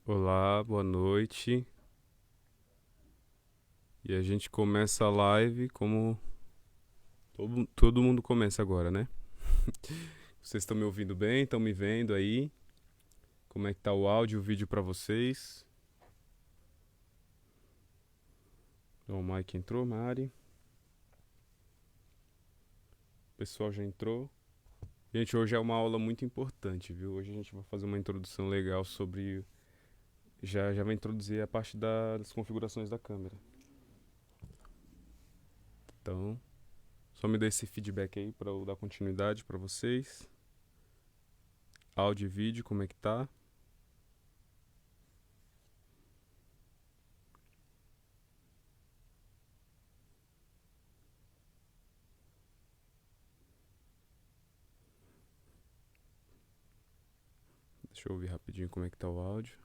Olá, boa noite. E a gente começa a live como todo mundo começa agora, né? Vocês estão me ouvindo bem? Estão me vendo aí? Como é que tá o áudio e o vídeo pra vocês? Então, o Mike entrou, Mari. O pessoal já entrou. Gente, hoje é uma aula muito importante, viu? Hoje a gente vai fazer uma introdução legal sobre. Já vai introduzir a parte das configurações da câmera. Então, só me dê esse feedback aí pra eu dar continuidade pra vocês. Áudio e vídeo, como é que tá? Deixa eu ouvir rapidinho como é que tá o áudio.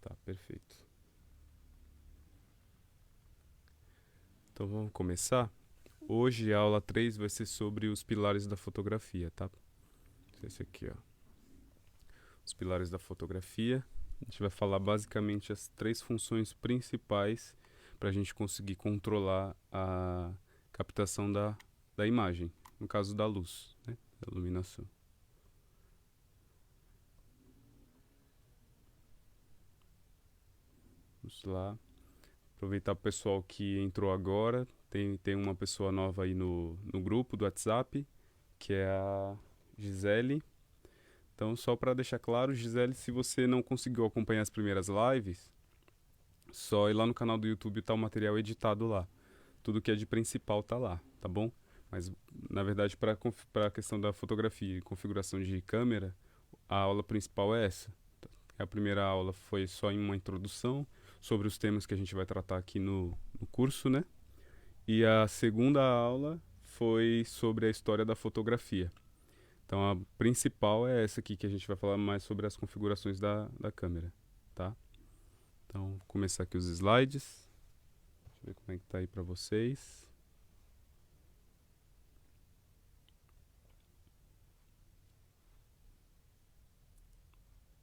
Tá, perfeito. Então vamos começar? Hoje a aula 3 vai ser sobre os pilares da fotografia, tá? Esse aqui, ó. Os pilares da fotografia. A gente vai falar basicamente as três funções principais para a gente conseguir controlar a captação da imagem, no caso da luz, né? Da iluminação. Vamos lá. Aproveitar o pessoal que entrou agora. Tem uma pessoa nova aí no grupo do WhatsApp, que é a Gisele. Então, só para deixar claro, Gisele, se você não conseguiu acompanhar as primeiras lives, só ir lá no canal do YouTube, tá o material editado lá. Tudo que é de principal tá lá, tá bom? Mas, na verdade, para a questão da fotografia e configuração de câmera, a aula principal é essa. A primeira aula foi só em uma introdução sobre os temas que a gente vai tratar aqui no curso, né? E a segunda aula foi sobre a história da fotografia. Então a principal é essa aqui que a gente vai falar mais sobre as configurações da câmera, tá? Então vou começar aqui os slides. Deixa eu ver como é que tá aí para vocês.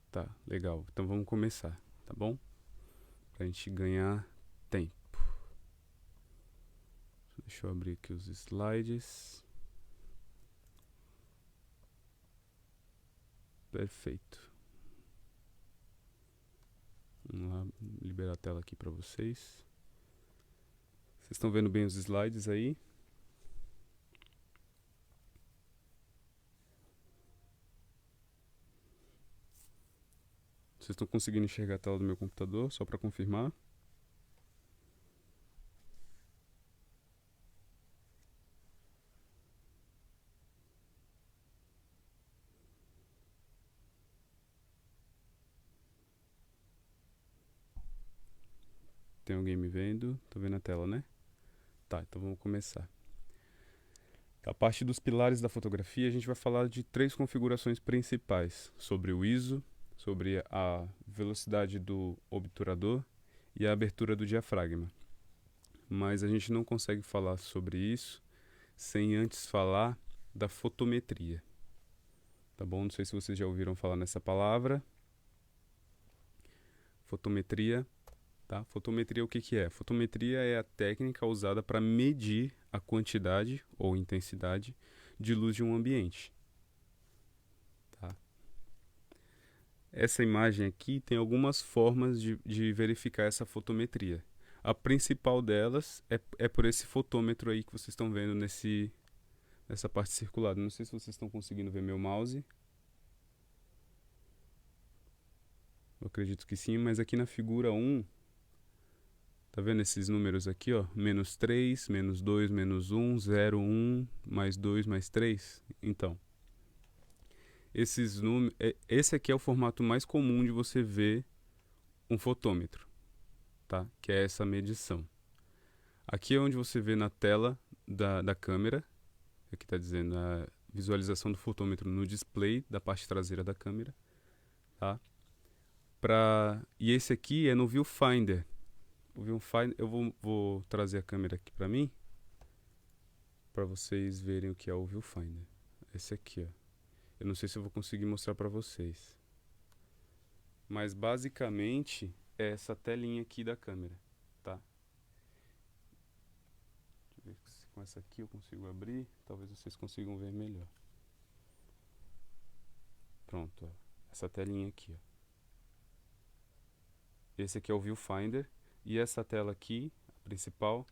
Tá, legal. Então vamos começar, tá bom? Pra gente ganhar tempo. Deixa eu abrir aqui os slides. Perfeito. Vamos lá, liberar a tela aqui para vocês. Vocês estão vendo bem os slides aí? Vocês estão conseguindo enxergar a tela do meu computador, só para confirmar? Tem alguém me vendo? Tô vendo a tela, né? Tá, então vamos começar. A parte dos pilares da fotografia, a gente vai falar de três configurações principais: sobre o ISO, sobre a velocidade do obturador e a abertura do diafragma. Mas a gente não consegue falar sobre isso sem antes falar da fotometria. Tá bom? Não sei se vocês já ouviram falar nessa palavra. Fotometria, tá? Fotometria, o que que é? Fotometria é a técnica usada para medir a quantidade ou intensidade de luz de um ambiente. Tá? Essa imagem aqui tem algumas formas de verificar essa fotometria. A principal delas é por esse fotômetro aí que vocês estão vendo nessa parte circular. Não sei se vocês estão conseguindo ver meu mouse. Eu acredito que sim, mas aqui na figura 1, tá vendo esses números aqui, ó? Menos 3, menos 2, menos 1, 0, 1, mais 2, mais 3. Então, esses números, esse aqui é o formato mais comum de você ver um fotômetro, tá? Que é essa medição. Aqui é onde você vê na tela da câmera, aqui está dizendo a visualização do fotômetro no display da parte traseira da câmera, tá? E esse aqui é no viewfinder. O viewfinder, eu vou trazer a câmera aqui para mim, para vocês verem o que é o Viewfinder. Esse aqui, ó. Eu não sei se eu vou conseguir mostrar para vocês. Mas basicamente é essa telinha aqui da câmera, tá? Deixa eu ver se com essa aqui eu consigo abrir. Talvez vocês consigam ver melhor. Pronto, ó. Essa telinha aqui, ó. Esse aqui é o Viewfinder. E essa tela aqui, a principal,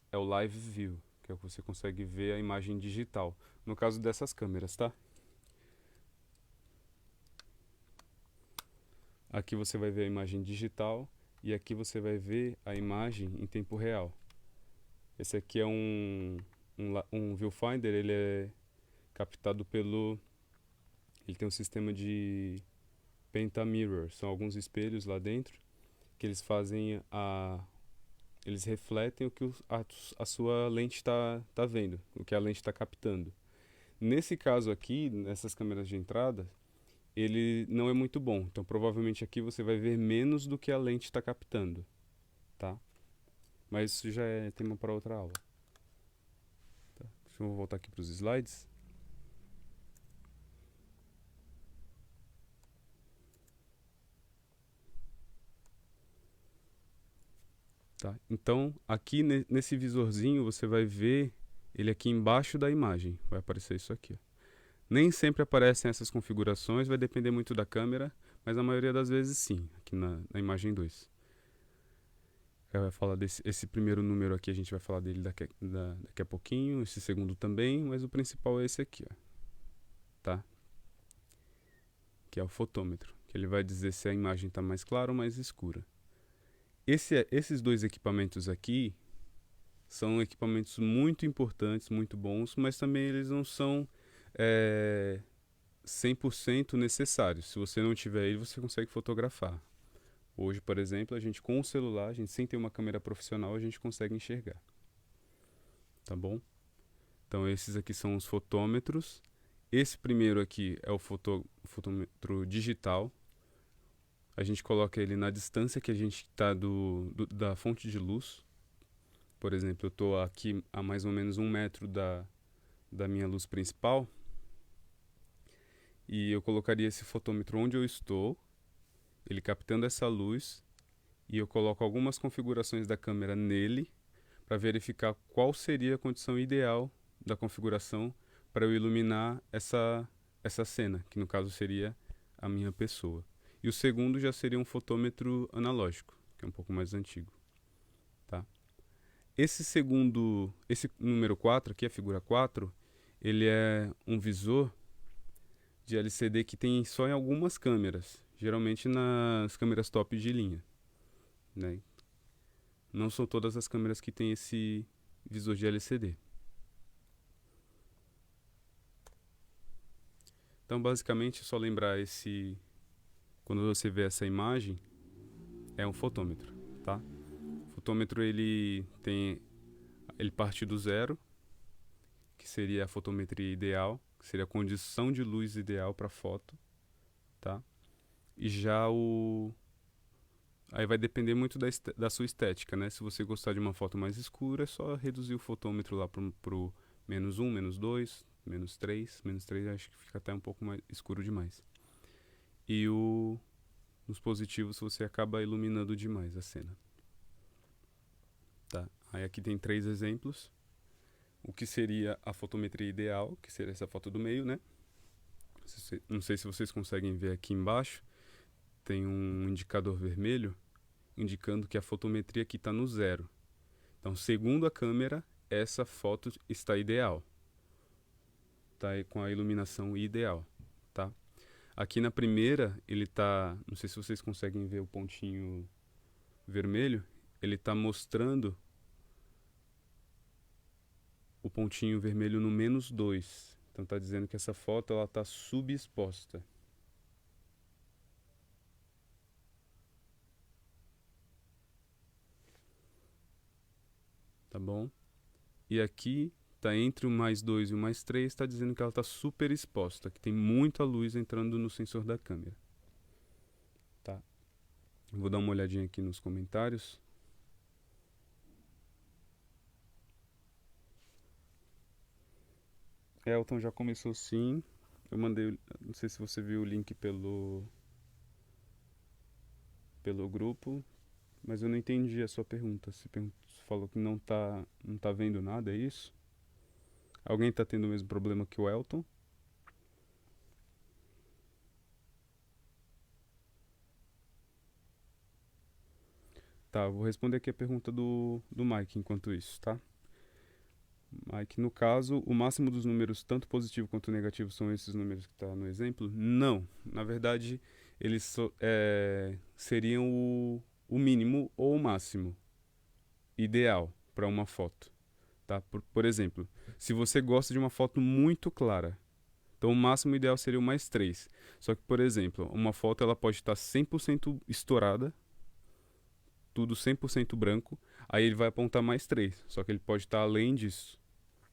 é o Live View, que é o que você consegue ver a imagem digital. No caso dessas câmeras, tá? Aqui você vai ver a imagem digital e aqui você vai ver a imagem em tempo real. Esse aqui é um viewfinder, ele é captado pelo... Ele tem um sistema de pentamirror, são alguns espelhos lá dentro que eles fazem eles refletem o que a sua lente tá vendo, o que a lente está captando. Nesse caso aqui, nessas câmeras de entrada, ele não é muito bom. Então, provavelmente aqui você vai ver menos do que a lente está captando, tá? Mas isso já é tema para outra aula. Tá. Deixa eu voltar aqui para os slides. Tá. Então, aqui nesse visorzinho, você vai ver ele aqui embaixo da imagem. Vai aparecer isso aqui, ó. Nem sempre aparecem essas configurações, vai depender muito da câmera, mas na maioria das vezes sim, aqui na imagem 2. Eu vou falar esse primeiro número aqui, a gente vai falar dele daqui a pouquinho, esse segundo também, mas o principal é esse aqui, ó, tá? Que é o fotômetro, que ele vai dizer se a imagem está mais clara ou mais escura. Esses dois equipamentos aqui são equipamentos muito importantes, muito bons, mas também eles não são 100% necessários. Se você não tiver ele, você consegue fotografar. Hoje, por exemplo, a gente com o celular, a gente sem ter uma câmera profissional, a gente consegue enxergar. Tá bom? Então esses aqui são os fotômetros. Esse primeiro aqui é o fotômetro digital. A gente coloca ele na distância que a gente está da fonte de luz. Por exemplo, eu estou aqui a mais ou menos 1 metro da minha luz principal. E eu colocaria esse fotômetro onde eu estou, ele captando essa luz, e eu coloco algumas configurações da câmera nele para verificar qual seria a condição ideal da configuração para eu iluminar essa cena, que no caso seria a minha pessoa. E o segundo já seria um fotômetro analógico, que é um pouco mais antigo. Tá? Esse número 4 aqui, a figura 4, ele é um visor de LCD que tem só em algumas câmeras, geralmente nas câmeras top de linha, né? Não são todas as câmeras que tem esse visor de LCD. Então, basicamente, é só lembrar quando você vê essa imagem, é um fotômetro, tá? O fotômetro ele parte do zero, que seria a fotometria ideal, que seria a condição de luz ideal para foto, tá? E já aí vai depender muito da sua estética, né? Se você gostar de uma foto mais escura, é só reduzir o fotômetro lá pro -1, -2, -3. -3 acho que fica até um pouco mais escuro demais. E nos positivos você acaba iluminando demais a cena. Tá? Aí aqui tem 3 exemplos. O que seria a fotometria ideal, que seria essa foto do meio, né? Não sei se vocês conseguem ver aqui embaixo. Tem um indicador vermelho indicando que a fotometria aqui está no 0. Então, segundo a câmera, essa foto está ideal. Está com a iluminação ideal, tá? Aqui na primeira, ele está... Não sei se vocês conseguem ver o pontinho vermelho. Ele está mostrando o pontinho vermelho no -2. Então, está dizendo que essa foto está subexposta. Tá bom? E aqui está entre o +2 e o +3, está dizendo que ela está super exposta, que tem muita luz entrando no sensor da câmera. Tá? Vou dar uma olhadinha aqui nos comentários. Elton já começou sim. Eu mandei, não sei se você viu o link pelo grupo, mas eu não entendi a sua pergunta. Você falou que não tá vendo nada, é isso? Alguém tá tendo o mesmo problema que o Elton? Tá, vou responder aqui a pergunta do Mike enquanto isso, tá? Mike, no caso, o máximo dos números, tanto positivo quanto negativo, são esses números que está no exemplo? Não. Na verdade, eles seriam o mínimo ou o máximo ideal para uma foto. Tá? Por exemplo, se você gosta de uma foto muito clara, então o máximo ideal seria o mais 3. Só que, por exemplo, uma foto ela pode estar 100% estourada, tudo 100% branco, aí ele vai apontar mais 3. Só que ele pode estar além disso,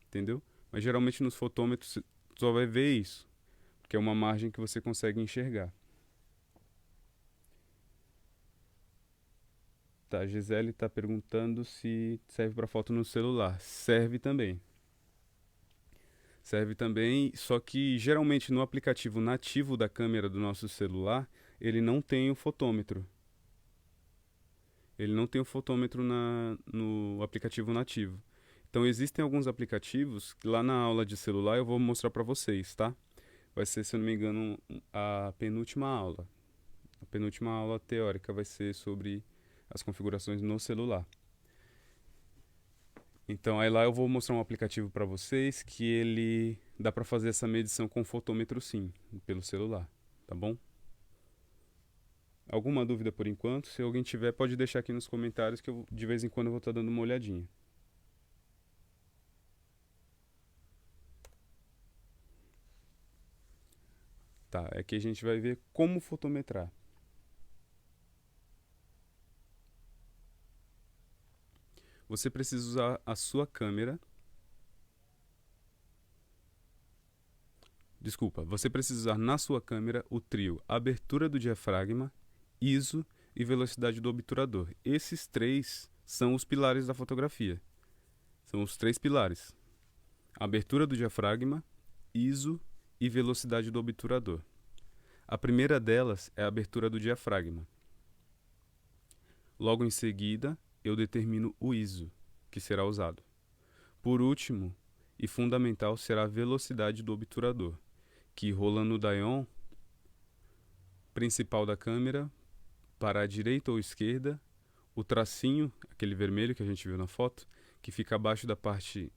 entendeu? Mas geralmente nos fotômetros você só vai ver isso, que é uma margem que você consegue enxergar. Tá, a Gisele está perguntando se serve para foto no celular. Serve também. Serve também, só que geralmente no aplicativo nativo da câmera do nosso celular, ele não tem o fotômetro. Ele não tem o fotômetro no aplicativo nativo. Então existem alguns aplicativos que lá na aula de celular eu vou mostrar para vocês, tá? Vai ser, se eu não me engano, a penúltima aula. A penúltima aula teórica vai ser sobre as configurações no celular. Então aí lá eu vou mostrar um aplicativo para vocês que ele dá para fazer essa medição com fotômetro sim, pelo celular, tá bom? Alguma dúvida por enquanto? Se alguém tiver, pode deixar aqui nos comentários que eu, de vez em quando eu vou estar dando uma olhadinha. Tá, é que a gente vai ver como fotometrar. Você precisa usar a sua câmera. Desculpa, você precisa usar na sua câmera o trio abertura do diafragma, ISO e velocidade do obturador. Esses três são os pilares da fotografia. São os três pilares: abertura do diafragma, ISO e velocidade do obturador. A primeira delas é a abertura do diafragma. Logo em seguida, eu determino o ISO, que será usado. Por último, e fundamental, será a velocidade do obturador, que rolando o dion principal da câmera para a direita ou esquerda, o tracinho, aquele vermelho que a gente viu na foto, que fica abaixo da parte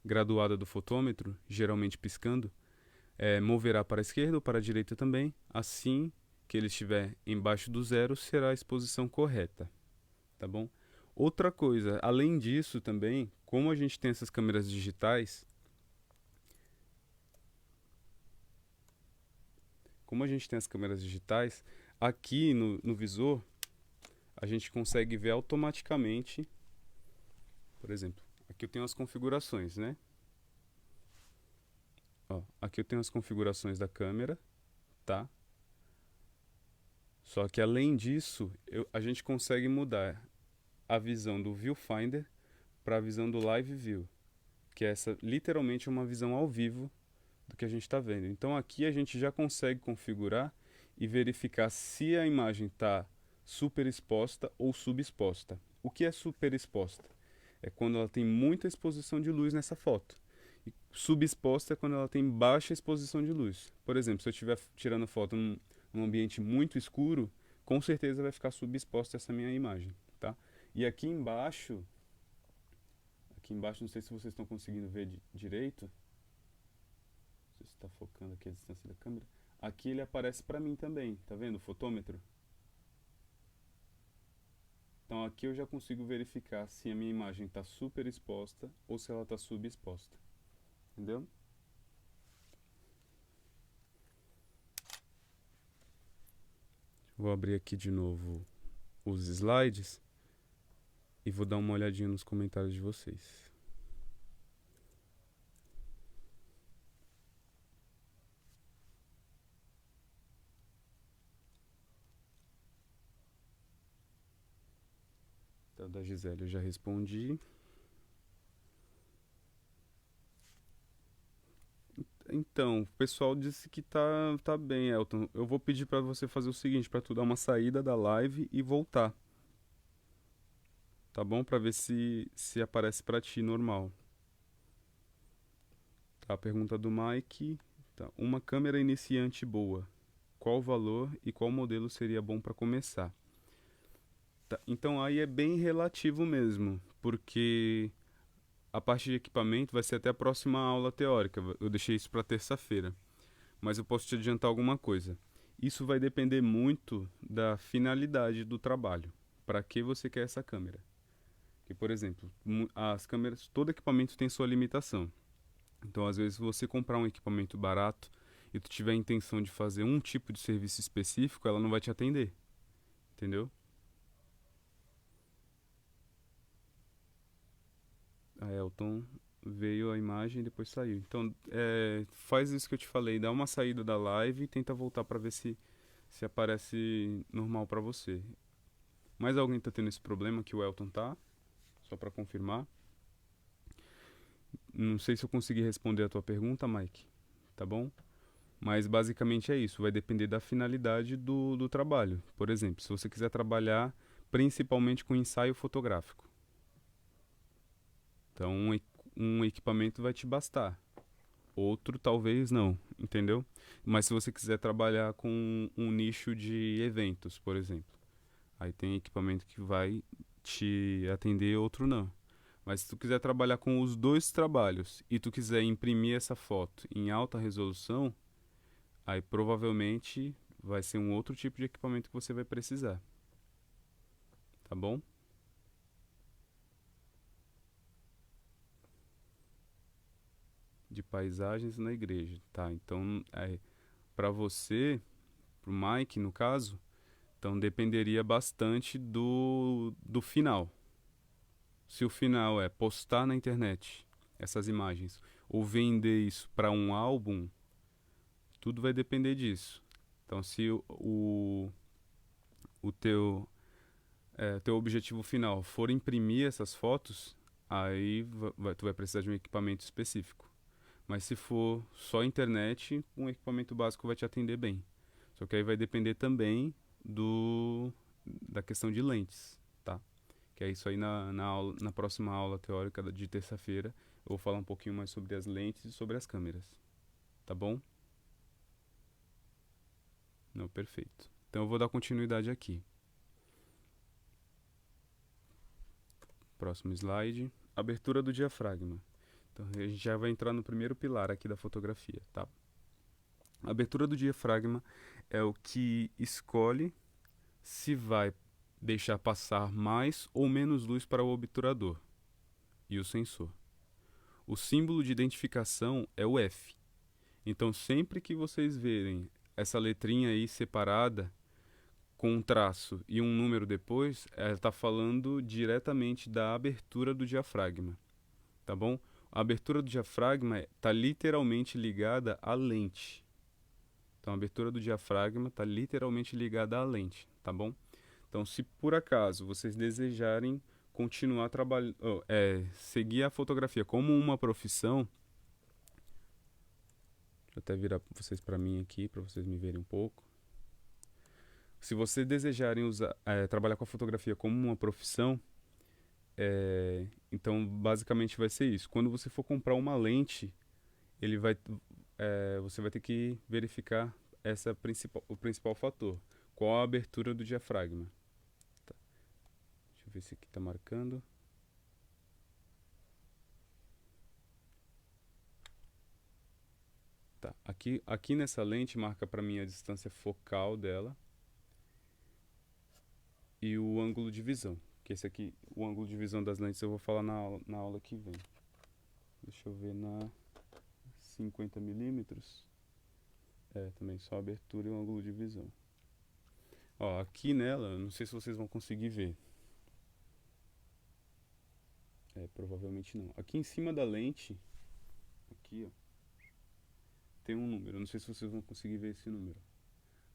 graduada do fotômetro, geralmente piscando, moverá para a esquerda ou para a direita também. Assim que ele estiver embaixo do zero, será a exposição correta, tá bom? Outra coisa, além disso também, como a gente tem essas câmeras digitais, aqui no visor, a gente consegue ver automaticamente, por exemplo, aqui eu tenho as configurações, né? Ó, aqui eu tenho as configurações da câmera, tá? Só que além disso, a gente consegue mudar a visão do viewfinder para a visão do live view, que é essa literalmente uma visão ao vivo do que a gente está vendo. Então aqui a gente já consegue configurar e verificar se a imagem está superexposta ou subexposta. O que é superexposta? É quando ela tem muita exposição de luz nessa foto. E subexposta é quando ela tem baixa exposição de luz. Por exemplo, se eu estiver tirando foto num ambiente muito escuro, com certeza vai ficar subexposta essa minha imagem, tá? E aqui embaixo, não sei se vocês estão conseguindo ver direito, não sei se está focando aqui a distância da câmera. Aqui ele aparece para mim também, tá vendo o fotômetro? Então aqui eu já consigo verificar se a minha imagem está super exposta ou se ela está subexposta, entendeu? Vou abrir aqui de novo os slides e vou dar uma olhadinha nos comentários de vocês. Então, da Gisele eu já respondi. Então, o pessoal disse que tá bem, Elton. Eu vou pedir pra você fazer o seguinte, pra tu dar uma saída da live e voltar, tá bom? Pra ver se aparece pra ti normal. Tá, a pergunta do Mike. Tá, uma câmera iniciante boa. Qual o valor e qual modelo seria bom pra começar? Tá, então aí é bem relativo mesmo, porque a parte de equipamento vai ser até a próxima aula teórica. Eu deixei isso para terça-feira. Mas eu posso te adiantar alguma coisa. Isso vai depender muito da finalidade do trabalho. Para que você quer essa câmera? Que, por exemplo, as câmeras, todo equipamento tem sua limitação. Então, às vezes, você comprar um equipamento barato e tu tiver a intenção de fazer um tipo de serviço específico, ela não vai te atender. Entendeu? A Elton veio a imagem e depois saiu. Então, faz isso que eu te falei, dá uma saída da live e tenta voltar para ver se aparece normal para você. Mais alguém tá tendo esse problema que o Elton tá? Só para confirmar. Não sei se eu consegui responder a tua pergunta, Mike. Tá bom? Mas basicamente é isso, vai depender da finalidade do trabalho. Por exemplo, se você quiser trabalhar principalmente com ensaio fotográfico, então um equipamento vai te bastar. Outro talvez não, entendeu? Mas se você quiser trabalhar com um nicho de eventos, por exemplo, aí tem equipamento que vai te atender, outro não. Mas se tu quiser trabalhar com os dois trabalhos e tu quiser imprimir essa foto em alta resolução, aí provavelmente vai ser um outro tipo de equipamento que você vai precisar, tá bom? De paisagens na igreja, tá? Então, para você, pro Mike no caso, então dependeria bastante do final. Se o final é postar na internet essas imagens ou vender isso para um álbum, tudo vai depender disso. Então, se o teu objetivo final for imprimir essas fotos, aí tu vai precisar de um equipamento específico. Mas se for só internet, um equipamento básico vai te atender bem. Só que aí vai depender também da questão de lentes, tá? Que é isso aí na próxima aula teórica de terça-feira. Eu vou falar um pouquinho mais sobre as lentes e sobre as câmeras. Tá bom? Não, perfeito. Então eu vou dar continuidade aqui. Próximo slide. Abertura do diafragma. Então a gente já vai entrar no primeiro pilar aqui da fotografia, tá? A abertura do diafragma é o que escolhe se vai deixar passar mais ou menos luz para o obturador e o sensor. O símbolo de identificação é o F. Então, sempre que vocês verem essa letrinha aí separada com um traço e um número depois, ela está falando diretamente da abertura do diafragma, tá bom? A abertura do diafragma está literalmente ligada à lente. Então, a abertura do diafragma está literalmente ligada à lente, tá bom? Então, se por acaso vocês desejarem continuar trabalhando, seguir a fotografia como uma profissão, deixa eu até virar vocês para mim aqui, para vocês me verem um pouco. Se vocês desejarem trabalhar com a fotografia como uma profissão, então basicamente vai ser isso. Quando você for comprar uma lente, você vai ter que verificar o principal fator. Qual a abertura do diafragma? Tá. Deixa eu ver se aqui está marcando. Tá. Aqui nessa lente marca para mim a distância focal dela e o ângulo de visão. Que esse aqui, o ângulo de visão das lentes eu vou falar na aula que vem. Deixa eu ver na 50 milímetros. Também só a abertura e o ângulo de visão. Ó, aqui nela, não sei se vocês vão conseguir ver. Provavelmente não. Aqui em cima da lente, aqui, ó, tem um número. Não sei se vocês vão conseguir ver esse número.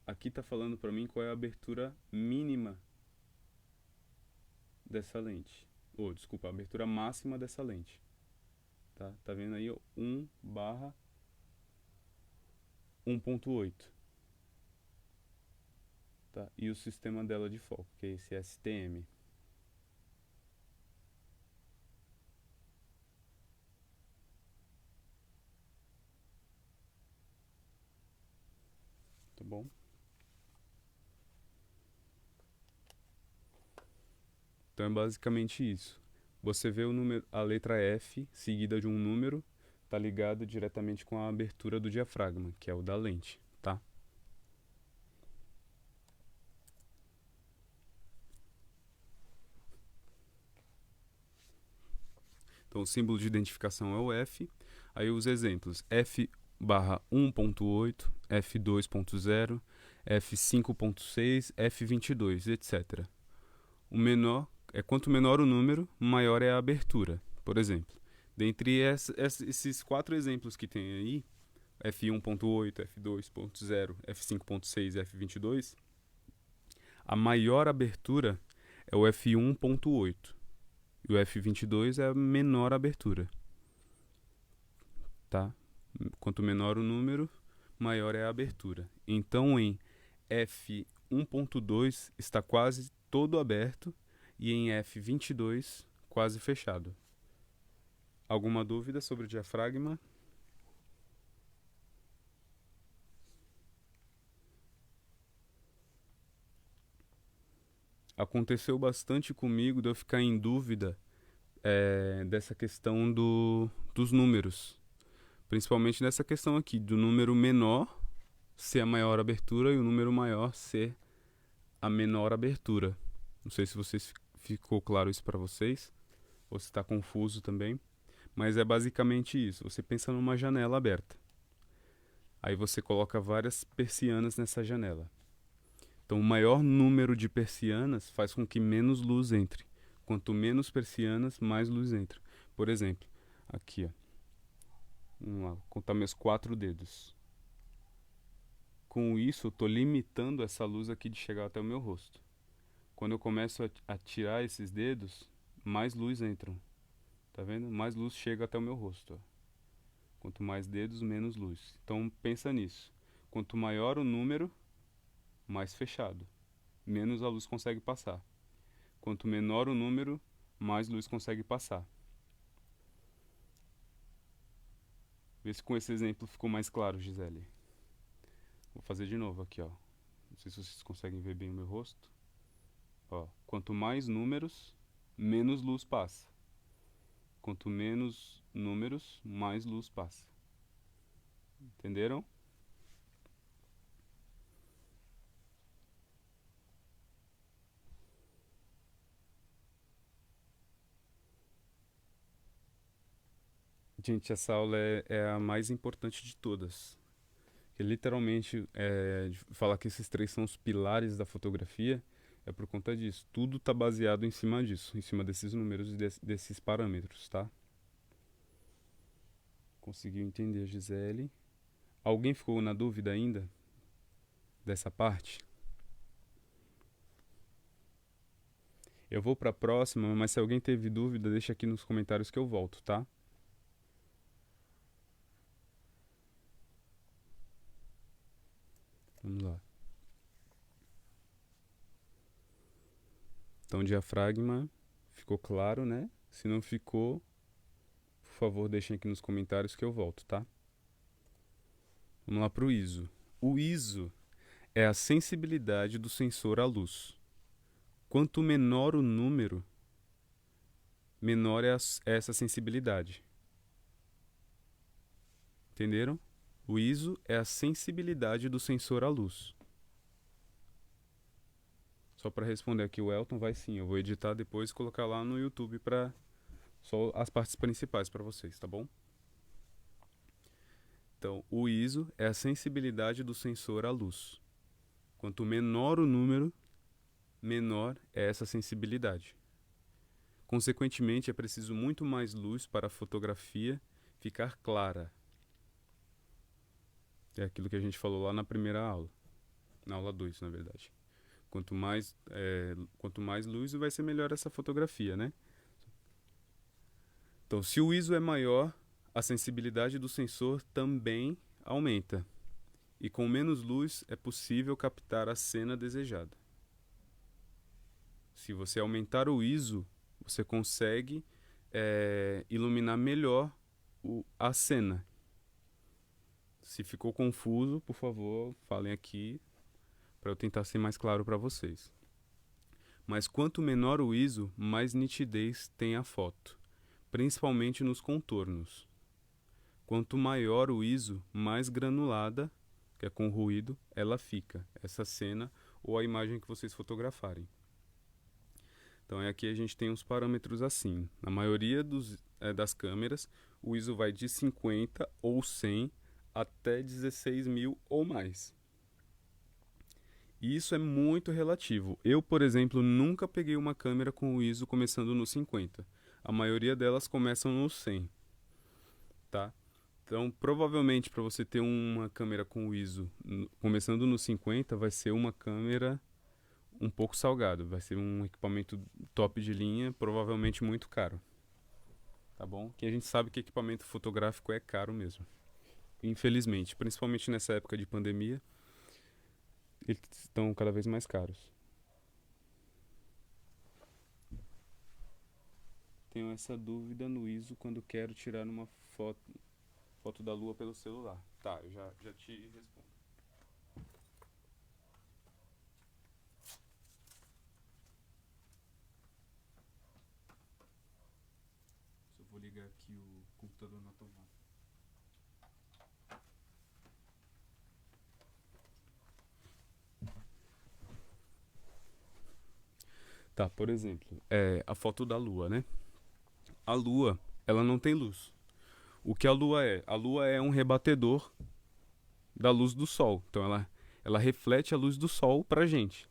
Aqui tá falando pra mim qual é a abertura mínima dessa lente. Desculpa, a abertura máxima dessa lente. Tá vendo aí? 1/. 1.8. Tá? E o sistema dela de foco, que é esse STM. Tá bom? Então é basicamente isso. Você vê o número, a letra F seguida de um número, está ligado diretamente com a abertura do diafragma, que é o da lente, tá? Então o símbolo de identificação é o F. Aí os exemplos: F barra 1.8, F2.0, F5.6, F22, etc. O menor quanto menor o número, maior é a abertura. Por exemplo, dentre esses quatro exemplos que tem aí, F1.8, F2.0, F5.6 e F22, a maior abertura é o F1.8 e o F22 é a menor abertura. Tá? Quanto menor o número, maior é a abertura. Então, em F1.2 está quase todo aberto e em F22 quase fechado. Alguma dúvida sobre o diafragma? Aconteceu bastante comigo de eu ficar em dúvida dessa questão dos números. Principalmente nessa questão aqui, do número menor ser a maior abertura e o número maior ser a menor abertura. Não sei se ficou claro isso para vocês, ou se está confuso também, mas é basicamente isso. Você pensa numa janela aberta. Aí você coloca várias persianas nessa janela. Então, o maior número de persianas faz com que menos luz entre. Quanto menos persianas, mais luz entra. Por exemplo, aqui, ó. Vamos lá, vou contar meus 4 dedos. Com isso, eu estou limitando essa luz aqui de chegar até o meu rosto. Quando eu começo a tirar esses dedos, mais luz entram. Tá vendo? Mais luz chega até o meu rosto. Ó. Quanto mais dedos, menos luz. Então, pensa nisso. Quanto maior o número, mais fechado. Menos a luz consegue passar. Quanto menor o número, mais luz consegue passar. Vê se com esse exemplo ficou mais claro, Gisele. Vou fazer de novo aqui, ó. Não sei se vocês conseguem ver bem o meu rosto. Ó, quanto mais números, menos luz passa. Quanto menos números, mais luz passa. Entenderam? Gente, essa aula é a mais importante de todas. Que literalmente, falar que esses três são os pilares da fotografia é por conta disso. Tudo está baseado em cima disso, em cima desses números e desses parâmetros, tá? Conseguiu entender, Gisele? Alguém ficou na dúvida ainda dessa parte? Eu vou para a próxima, mas se alguém teve dúvida, deixa aqui nos comentários que eu volto, tá? Vamos lá. Então, diafragma, ficou claro, né? Se não ficou, por favor, deixem aqui nos comentários que eu volto, tá? Vamos lá para o ISO. O ISO é a sensibilidade do sensor à luz. Quanto menor o número, menor é essa sensibilidade. Entenderam? O ISO é a sensibilidade do sensor à luz. Só para responder aqui, o Elton vai sim. Eu vou editar depois e colocar lá no YouTube para só as partes principais para vocês, tá bom? Então, o ISO é a sensibilidade do sensor à luz. Quanto menor o número, menor é essa sensibilidade. Consequentemente, é preciso muito mais luz para a fotografia ficar clara. É aquilo que a gente falou lá na primeira aula. Na aula 2, na verdade. Quanto mais luz, vai ser melhor essa fotografia, né? Então, se o ISO é maior, a sensibilidade do sensor também aumenta. e com menos luz é possível captar a cena desejada. Se você aumentar o ISO, você consegue iluminar melhor a cena. Se ficou confuso, por favor, falem aqui para eu tentar ser mais claro para vocês. Mas quanto menor o ISO, mais nitidez tem a foto, principalmente nos contornos. Quanto maior o ISO, mais granulada, que é com ruído, ela fica, essa cena ou a imagem que vocês fotografarem. Então aqui a gente tem uns parâmetros assim. Na maioria das câmeras, o ISO vai de 50 ou 100 até 16.000 ou mais. E isso é muito relativo. Eu, por exemplo, nunca peguei uma câmera com o ISO começando no 50. A maioria delas começam no 100, tá? Então, provavelmente, para você ter uma câmera com o ISO começando no 50, vai ser uma câmera um pouco salgado. Vai ser um equipamento top de linha, provavelmente muito caro. Tá bom? Que a gente sabe que equipamento fotográfico é caro mesmo. Infelizmente, principalmente nessa época de pandemia, eles estão cada vez mais caros. Tenho essa dúvida no ISO quando quero tirar uma foto da lua pelo celular. Tá, eu já te respondo. Só vou ligar aqui o computador na tomada. Tá, por exemplo, a foto da lua, né? A lua, ela não tem luz. O que a lua é? A lua é um rebatedor da luz do sol. Então ela reflete a luz do sol pra gente.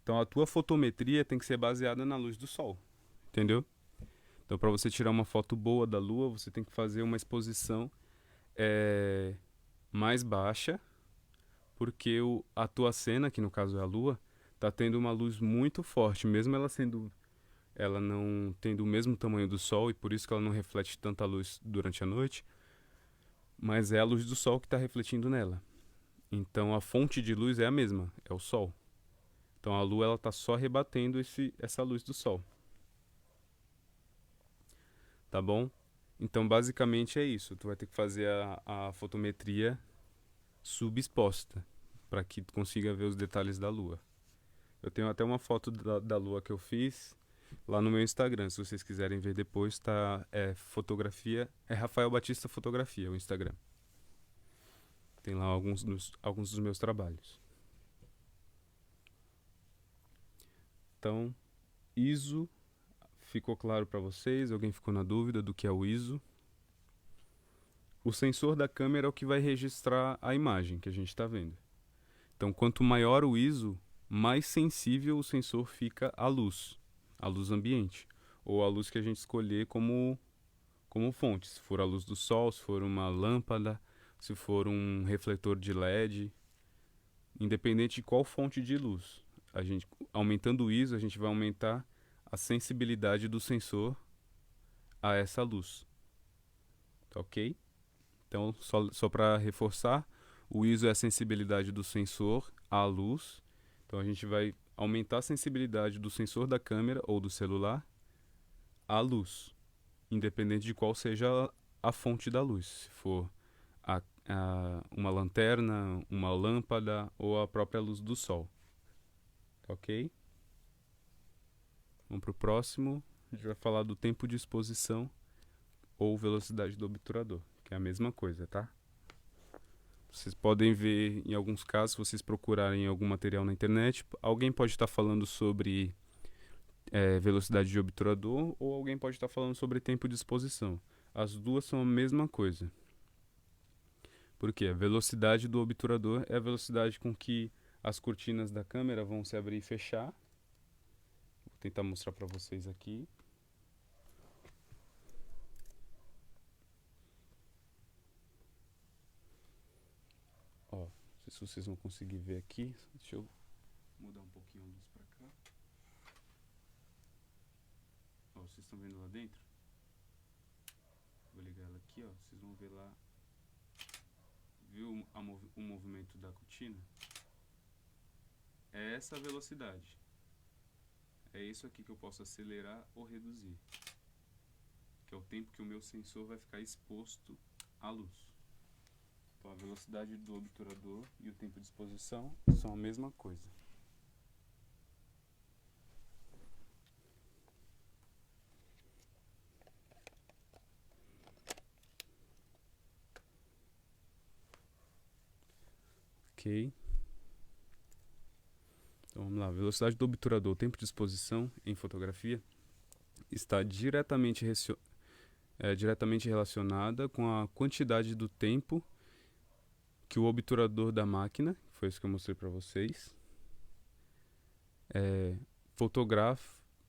Então a tua fotometria tem que ser baseada na luz do sol. Entendeu? Então para você tirar uma foto boa da lua, você tem que fazer uma exposição mais baixa, porque a tua cena, que no caso é a lua, tá tendo uma luz muito forte, mesmo ela não tendo o mesmo tamanho do sol e por isso que ela não reflete tanta luz durante a noite, mas é a luz do sol que está refletindo nela. Então a fonte de luz é a mesma, é o sol. Então a lua ela tá só rebatendo essa luz do sol. Tá bom? Então basicamente é isso. Tu vai ter que fazer a fotometria subexposta para que tu consiga ver os detalhes da lua. Eu tenho até uma foto da lua que eu fiz lá no meu Instagram. Se vocês quiserem ver depois, tá? Fotografia. É Rafael Batista Fotografia, o Instagram. Tem lá alguns dos meus trabalhos. Então, ISO. Ficou claro para vocês? Alguém ficou na dúvida do que é o ISO? O sensor da câmera é o que vai registrar a imagem que a gente está vendo. Então, quanto maior o ISO, mais sensível o sensor fica à luz ambiente, ou a luz que a gente escolher como fonte. Se for a luz do sol, se for uma lâmpada, se for um refletor de LED, independente de qual fonte de luz. Aumentando o ISO, a gente vai aumentar a sensibilidade do sensor a essa luz. Tá ok? Então, só para reforçar, o ISO é a sensibilidade do sensor à luz. Então, a gente vai aumentar a sensibilidade do sensor da câmera ou do celular à luz, independente de qual seja a fonte da luz. Se for uma lanterna, uma lâmpada ou a própria luz do sol. Tá ok? Vamos para o próximo. A gente vai falar do tempo de exposição ou velocidade do obturador, que é a mesma coisa, tá? Vocês podem ver, em alguns casos, se vocês procurarem algum material na internet, alguém pode estar falando sobre velocidade de obturador ou alguém pode estar falando sobre tempo de exposição. As duas são a mesma coisa. Por quê? A velocidade do obturador é a velocidade com que as cortinas da câmera vão se abrir e fechar. Vou tentar mostrar para vocês aqui. Ó, não sei se vocês vão conseguir ver aqui. Deixa eu mudar um pouquinho a luz para cá. Ó, vocês estão vendo lá dentro? Vou ligar ela aqui, ó. Vocês vão ver lá Viu o movimento da cortina? É essa a velocidade. É isso aqui que eu posso acelerar ou reduzir, que é o tempo que o meu sensor vai ficar exposto à luz. Então a velocidade do obturador e o tempo de exposição são a mesma coisa. Ok. Então vamos lá. A velocidade do obturador, o tempo de exposição em fotografia, está diretamente relacionada com a quantidade do tempo que o obturador da máquina, foi isso que eu mostrei para vocês,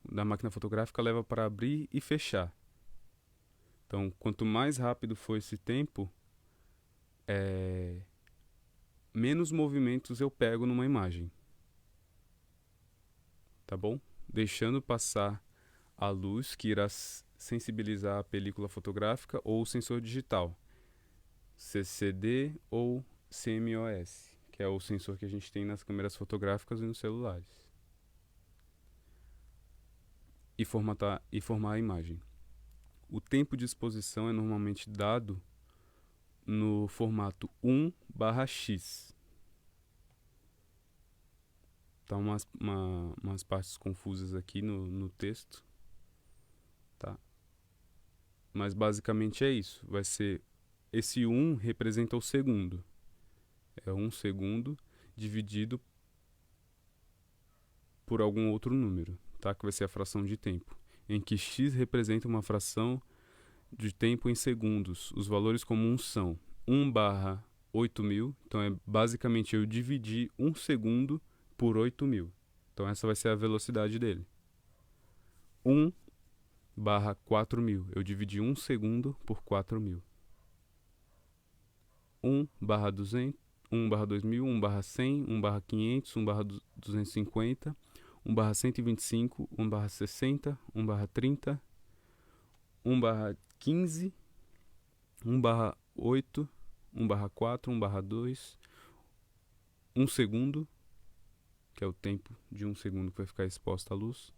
da máquina fotográfica leva para abrir e fechar. Então, quanto mais rápido for esse tempo, menos movimentos eu pego numa imagem. Tá bom? Deixando passar a luz que irá sensibilizar a película fotográfica ou o sensor digital, CCD ou CMOS, que é o sensor que a gente tem nas câmeras fotográficas e nos celulares. E formar a imagem. O tempo de exposição é normalmente dado no formato 1/x. Tá umas partes confusas aqui no texto, tá? Mas basicamente é isso. Vai ser esse 1 representa o segundo. É 1 segundo dividido por algum outro número, tá? Que vai ser a fração de tempo, em que x representa uma fração de tempo em segundos. Os valores comuns são 1/8000, então é basicamente eu dividir 1 segundo por 8000. Então essa vai ser a velocidade dele. 1/4000, eu dividi 1 segundo por 4000. 1/200, 1/2000, 1/100, 1/500, 1/250, 1/125, 1/60, 1/30, 1/15, 1/8, 1/4, 1/2, 1 segundo, que é o tempo de 1 segundo que vai ficar exposta à luz,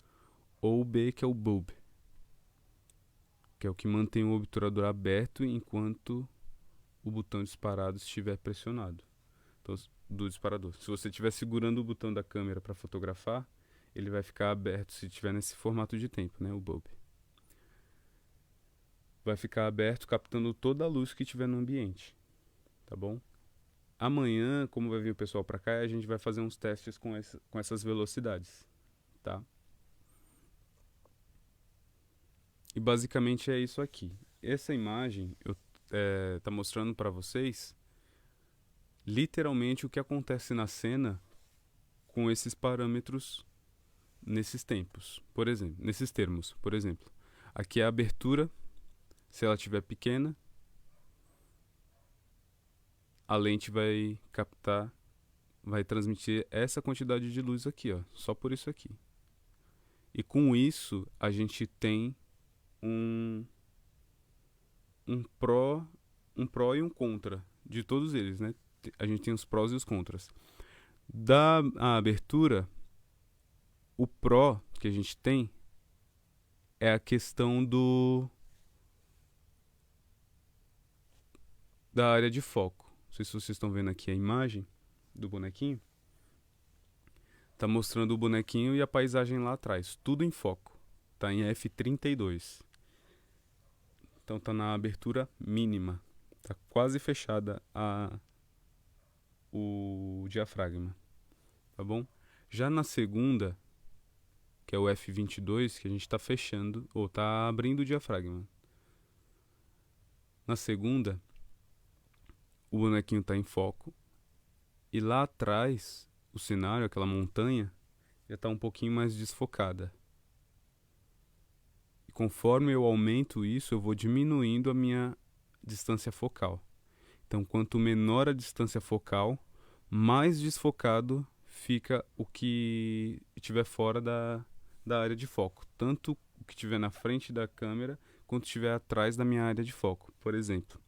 ou B, que é o bulb, que é o que mantém o obturador aberto enquanto o botão disparado estiver pressionado. Então, do disparador. Se você estiver segurando o botão da câmera para fotografar, ele vai ficar aberto se estiver nesse formato de tempo, né, o bulb. Vai ficar aberto captando toda a luz que tiver no ambiente, tá bom? Amanhã, como vai vir o pessoal para cá, a gente vai fazer uns testes com essas velocidades, tá? E basicamente é isso aqui. Essa imagem tá mostrando para vocês literalmente o que acontece na cena com esses parâmetros nesses tempos, por exemplo, nesses termos. Por exemplo, aqui é a abertura, se ela estiver pequena, a lente vai captar, vai transmitir essa quantidade de luz aqui, ó, só por isso aqui. E com isso a gente tem um pró e um contra de todos eles, né? A gente tem os prós e os contras. Da abertura, o pró que a gente tem é a questão da área de foco. Não sei se vocês estão vendo aqui a imagem do bonequinho. Tá mostrando o bonequinho e a paisagem lá atrás, tudo em foco. Tá em f32. Então tá na abertura mínima. Tá quase fechada o diafragma, tá bom? Já na segunda, que é o f22, que a gente tá fechando, ou tá abrindo o diafragma. Na segunda, o bonequinho tá em foco. E lá atrás, o cenário, aquela montanha, já está um pouquinho mais desfocada. E conforme eu aumento isso, eu vou diminuindo a minha distância focal. Então, quanto menor a distância focal, mais desfocado fica o que estiver fora da área de foco. Tanto o que estiver na frente da câmera, quanto estiver atrás da minha área de foco. Por exemplo,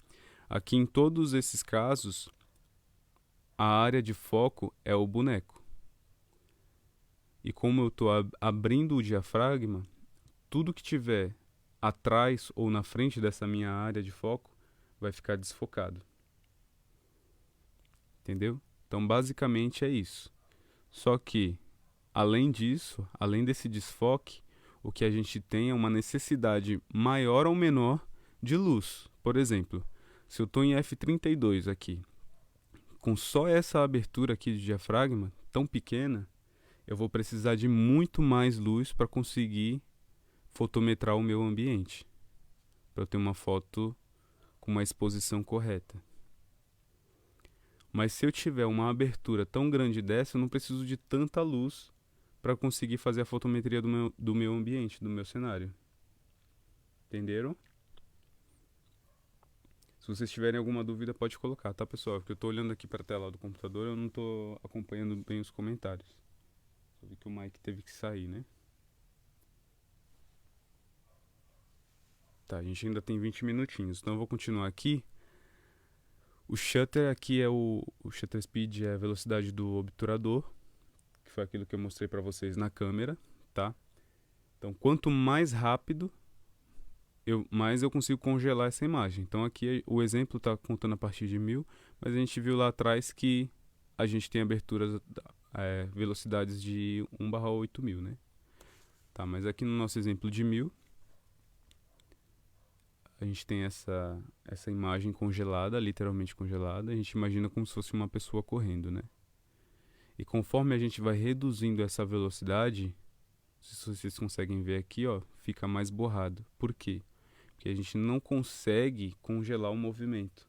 aqui em todos esses casos, a área de foco é o boneco. E como eu estou abrindo o diafragma, tudo que tiver atrás ou na frente dessa minha área de foco vai ficar desfocado. Entendeu? Então, basicamente é isso. Só que, além disso, além desse desfoque, o que a gente tem é uma necessidade maior ou menor de luz. Por exemplo, se eu estou em f32 aqui, com só essa abertura aqui de diafragma, tão pequena, eu vou precisar de muito mais luz para conseguir fotometrar o meu ambiente, para eu ter uma foto com uma exposição correta. Mas se eu tiver uma abertura tão grande dessa, eu não preciso de tanta luz para conseguir fazer a fotometria do meu ambiente, do meu cenário. Entenderam? Se vocês tiverem alguma dúvida, pode colocar, tá, pessoal? Porque eu estou olhando aqui para a tela do computador e eu não estou acompanhando bem os comentários. Só vi que o Mike teve que sair, né? Tá, a gente ainda tem 20 minutinhos, então eu vou continuar aqui. O shutter aqui é o shutter speed, é a velocidade do obturador, que foi aquilo que eu mostrei para vocês na câmera, tá? Então, quanto mais rápido, mais eu consigo congelar essa imagem. Então, aqui o exemplo está contando a partir de 1000, mas a gente viu lá atrás que a gente tem aberturas, velocidades de 1/8000, né? Tá, mas aqui no nosso exemplo de 1000, a gente tem essa imagem congelada, literalmente congelada. A gente imagina como se fosse uma pessoa correndo, né? E conforme a gente vai reduzindo essa velocidade, se vocês conseguem ver aqui, ó, fica mais borrado. Por quê? Porque a gente não consegue congelar o movimento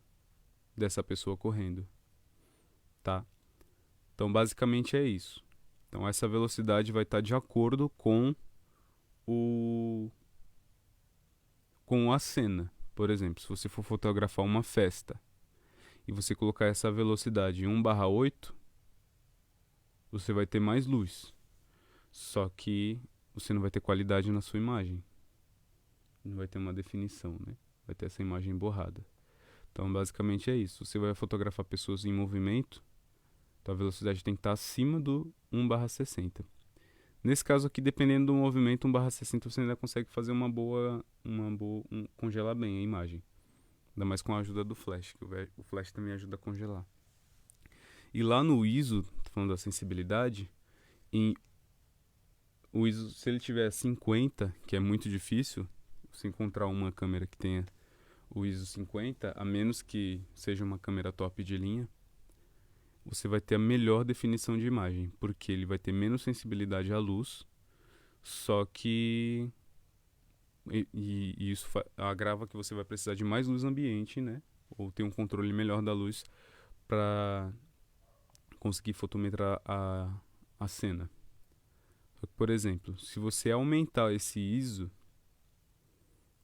dessa pessoa correndo, tá? Então, basicamente é isso. Então, essa velocidade vai estar de acordo com a cena. Por exemplo, se você for fotografar uma festa e você colocar essa velocidade em 1/8, você vai ter mais luz. Só que você não vai ter qualidade na sua imagem. Não vai ter uma definição, né? Vai ter essa imagem borrada. Então, basicamente é isso. Você vai fotografar pessoas em movimento, então a velocidade tem que estar acima do 1/60. Nesse caso aqui, dependendo do movimento, 1/60 você ainda consegue fazer congelar bem a imagem. Ainda mais com a ajuda do flash, que o flash também ajuda a congelar. E lá no ISO, falando da sensibilidade, o ISO, se ele tiver 50, que é muito difícil, se encontrar uma câmera que tenha o ISO 50, a menos que seja uma câmera top de linha, você vai ter a melhor definição de imagem, porque ele vai ter menos sensibilidade à luz, só que e isso agrava que você vai precisar de mais luz ambiente, né? Ou ter um controle melhor da luz para conseguir fotometrar a cena. Por exemplo, se você aumentar esse ISO,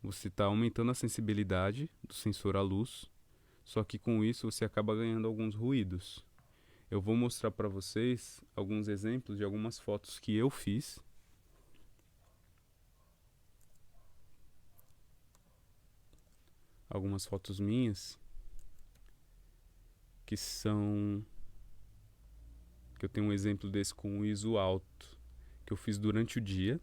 você está aumentando a sensibilidade do sensor à luz, só que com isso você acaba ganhando alguns ruídos. Eu vou mostrar para vocês alguns exemplos de algumas fotos que eu fiz. Algumas fotos minhas que eu tenho um exemplo desse com o ISO alto, que eu fiz durante o dia.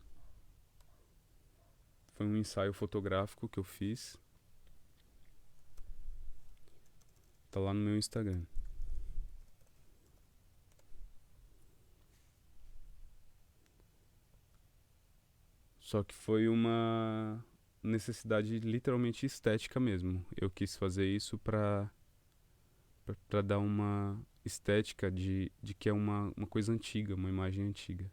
Foi um ensaio fotográfico que eu fiz. Tá lá no meu Instagram. Só que foi uma necessidade literalmente estética mesmo. Eu quis fazer isso para dar uma estética de que é uma coisa antiga, uma imagem antiga.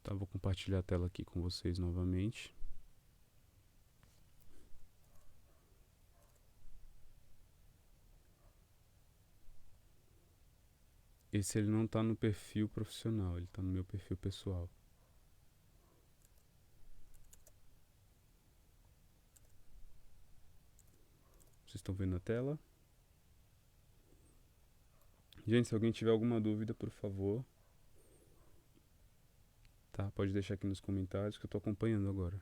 Tá, vou compartilhar a tela aqui com vocês novamente. Esse ele não tá no perfil profissional, ele tá no meu perfil pessoal. Vocês estão vendo a tela? Gente, se alguém tiver alguma dúvida, por favor, tá? Pode deixar aqui nos comentários que eu tô acompanhando agora.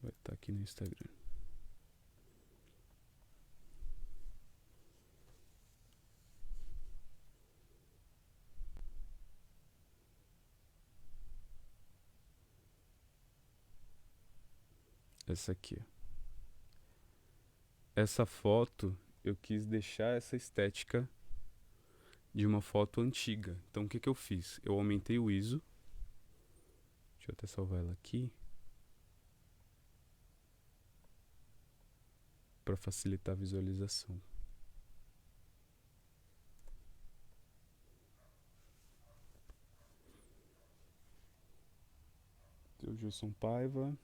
Vai estar aqui no Instagram. Essa aqui, ó. Essa foto eu quis deixar essa estética de uma foto antiga. Então o que eu fiz? Eu aumentei o ISO. Deixa eu até salvar ela aqui para facilitar a visualização. O Gilson Paiva.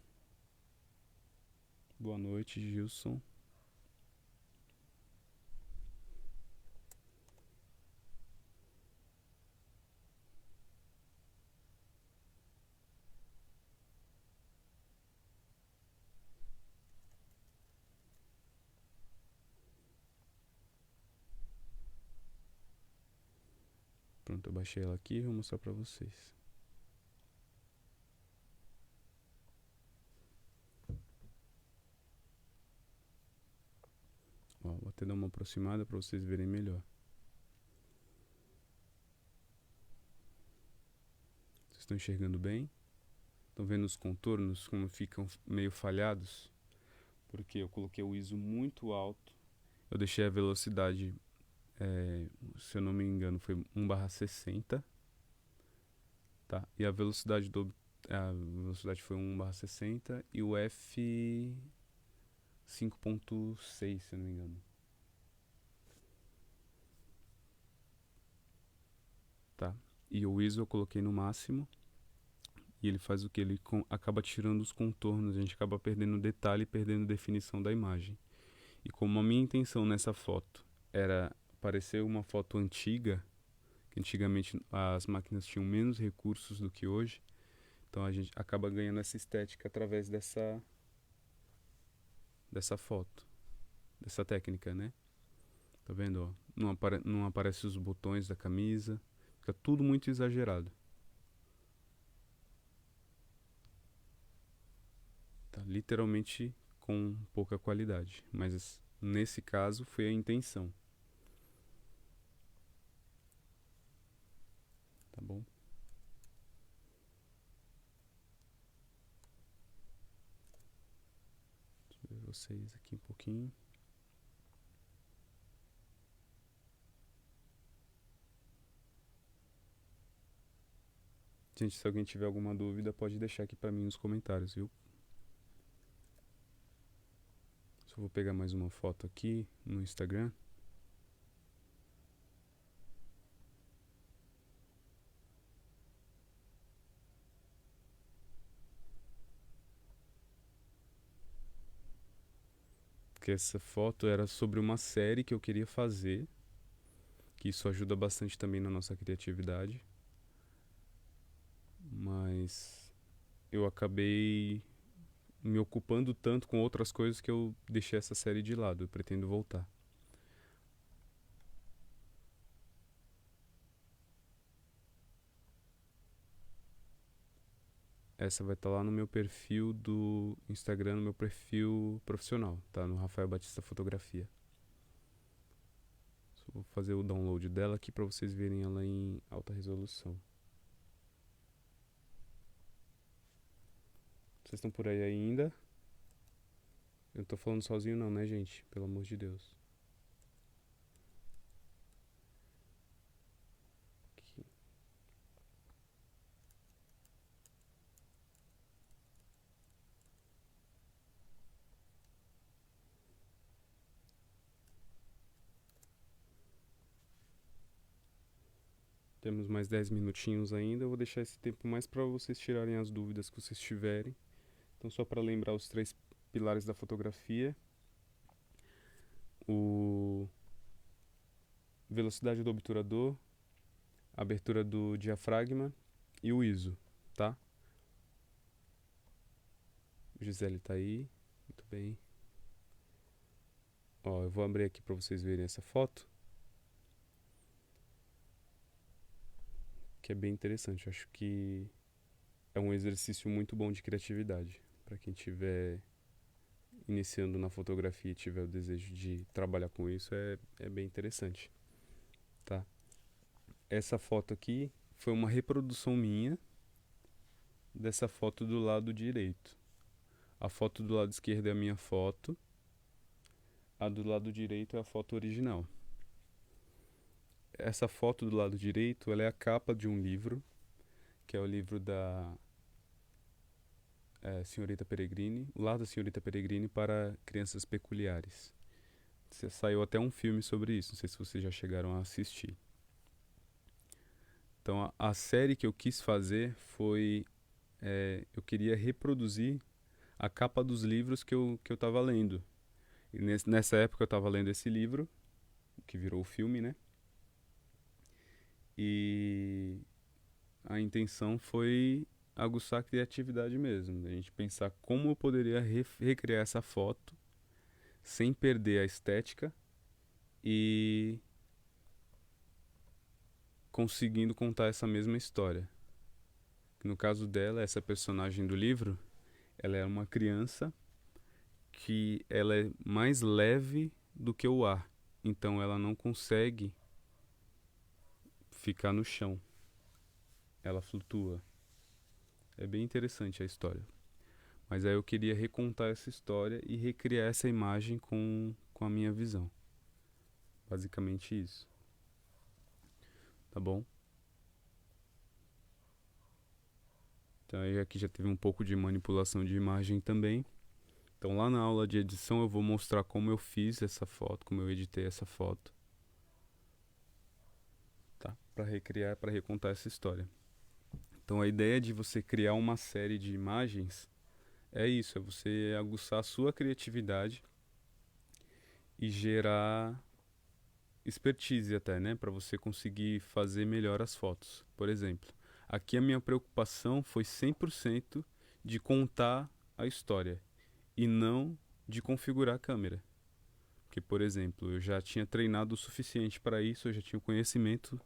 Boa noite, Gilson. Pronto, eu baixei ela aqui e vou mostrar pra vocês. Ó, vou até dar uma aproximada pra vocês verem melhor. Vocês estão enxergando bem? Estão vendo os contornos como ficam meio falhados? Porque eu coloquei o ISO muito alto. Eu deixei a velocidade, se eu não me engano, foi 1/60. Tá? E a velocidade foi 1/60 e o F 5.6, se eu não me engano. Tá? E o ISO eu coloquei no máximo. E ele faz o que? Ele acaba tirando os contornos, a gente acaba perdendo detalhe e perdendo definição da imagem. E como a minha intenção nessa foto era parecer uma foto antiga, que antigamente as máquinas tinham menos recursos do que hoje, então a gente acaba ganhando essa estética através dessa foto, dessa técnica, né? Tá vendo? Ó? Não aparece os botões da camisa, fica tudo muito exagerado. Tá literalmente com pouca qualidade, mas nesse caso foi a intenção. Tá bom? Deixa eu ver vocês aqui um pouquinho. Gente, se alguém tiver alguma dúvida, pode deixar aqui pra mim nos comentários, viu? Só vou pegar mais uma foto aqui no Instagram. Porque essa foto era sobre uma série que eu queria fazer, que isso ajuda bastante também na nossa criatividade. Mas eu acabei me ocupando tanto com outras coisas que eu deixei essa série de lado. Eu pretendo voltar. Essa vai estar lá no meu perfil do Instagram, no meu perfil profissional, tá? No Rafael Batista Fotografia. Só vou fazer o download dela aqui para vocês verem ela em alta resolução. Vocês estão por aí ainda? Eu não tô falando sozinho não, né, gente? Pelo amor de Deus. Aqui. Temos mais 10 minutinhos ainda. Eu vou deixar esse tempo mais para vocês tirarem as dúvidas que vocês tiverem. Então, só para lembrar os 3 pilares da fotografia: o velocidade do obturador, a abertura do diafragma e o ISO, tá? O Gisele tá aí, muito bem. Ó, eu vou abrir aqui para vocês verem essa foto, que é bem interessante. Eu acho que é um exercício muito bom de criatividade para quem tiver iniciando na fotografia e tiver o desejo de trabalhar com isso, é bem interessante, tá? Essa foto aqui foi uma reprodução minha dessa foto do lado direito. A foto do lado esquerdo é a minha foto, a do lado direito é a foto original. Essa foto do lado direito, ela é a capa de um livro, que é o livro da Senhorita Peregrine, O Lar da Senhorita Peregrine para Crianças Peculiares. Saiu até um filme sobre isso, não sei se vocês já chegaram a assistir. Então, a série que eu quis fazer foi... eu queria reproduzir a capa dos livros que eu estava lendo. E nessa época eu estava lendo esse livro, que virou o filme, né? E a intenção foi aguçar a criatividade mesmo. A gente pensar como eu poderia recriar essa foto sem perder a estética e conseguindo contar essa mesma história. No caso dela, essa personagem do livro, ela é uma criança que ela é mais leve do que o ar. Então ela não consegue ficar no chão. Ela flutua. É bem interessante a história. Mas aí eu queria recontar essa história e recriar essa imagem com a minha visão. Basicamente isso. Tá bom? Então aí aqui já teve um pouco de manipulação de imagem também. Então lá na aula de edição eu vou mostrar como eu fiz essa foto, como eu editei essa foto. Tá? Para recriar, para recontar essa história. Então a ideia de você criar uma série de imagens é isso, é você aguçar a sua criatividade e gerar expertise até, né, para você conseguir fazer melhor as fotos. Por exemplo, aqui a minha preocupação foi 100% de contar a história e não de configurar a câmera. Porque, por exemplo, eu já tinha treinado o suficiente para isso, eu já tinha o conhecimento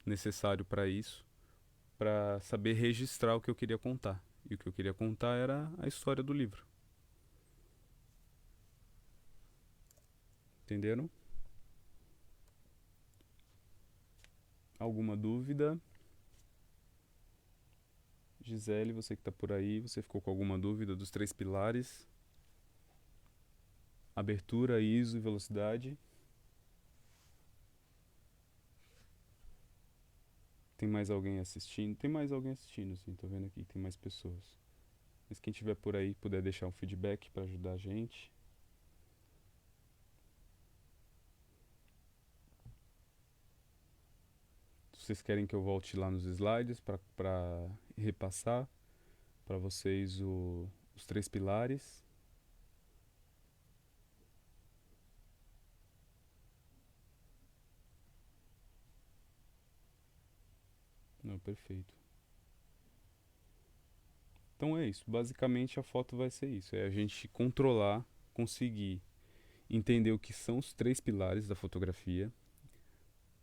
necessário para saber registrar o que eu queria contar. E o que eu queria contar era a história do livro. Entenderam? Alguma dúvida? Gisele, você que está por aí, você ficou com alguma dúvida dos 3 pilares? Abertura, ISO e velocidade. Tem mais alguém assistindo? Tem mais alguém assistindo, sim, tô vendo aqui que tem mais pessoas. Mas quem tiver por aí puder deixar um feedback para ajudar a gente. Vocês querem que eu volte lá nos slides para repassar para vocês os 3 pilares? Não, perfeito. Então é isso. Basicamente a foto vai ser isso. É a gente controlar, conseguir entender o que são os 3 pilares da fotografia.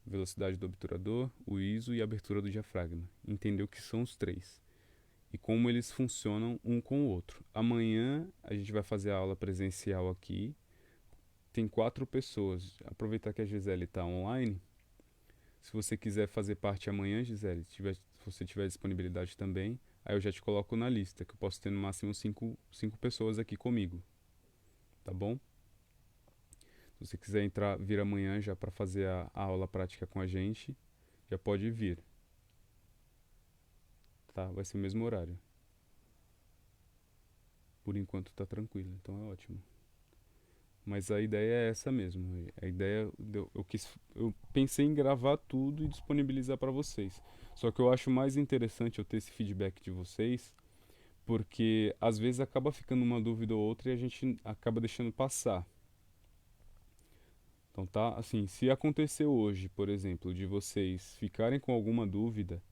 Velocidade do obturador, o ISO e a abertura do diafragma. Entender o que são os 3 e como eles funcionam um com o outro. Amanhã a gente vai fazer a aula presencial aqui. Tem 4 pessoas. Aproveitar que a Gisele está online. Se você quiser fazer parte amanhã, Gisele, se você tiver disponibilidade também, aí eu já te coloco na lista, que eu posso ter no máximo 5 pessoas aqui comigo. Tá bom? Se você quiser vir amanhã já para fazer a aula prática com a gente, já pode vir. Tá? Vai ser o mesmo horário. Por enquanto tá tranquilo, então é ótimo. Mas a ideia é essa mesmo. A ideia eu pensei em gravar tudo e disponibilizar para vocês. Só que eu acho mais interessante eu ter esse feedback de vocês, porque às vezes acaba ficando uma dúvida ou outra e a gente acaba deixando passar. Então tá, assim, se acontecer hoje, por exemplo, de vocês ficarem com alguma dúvida,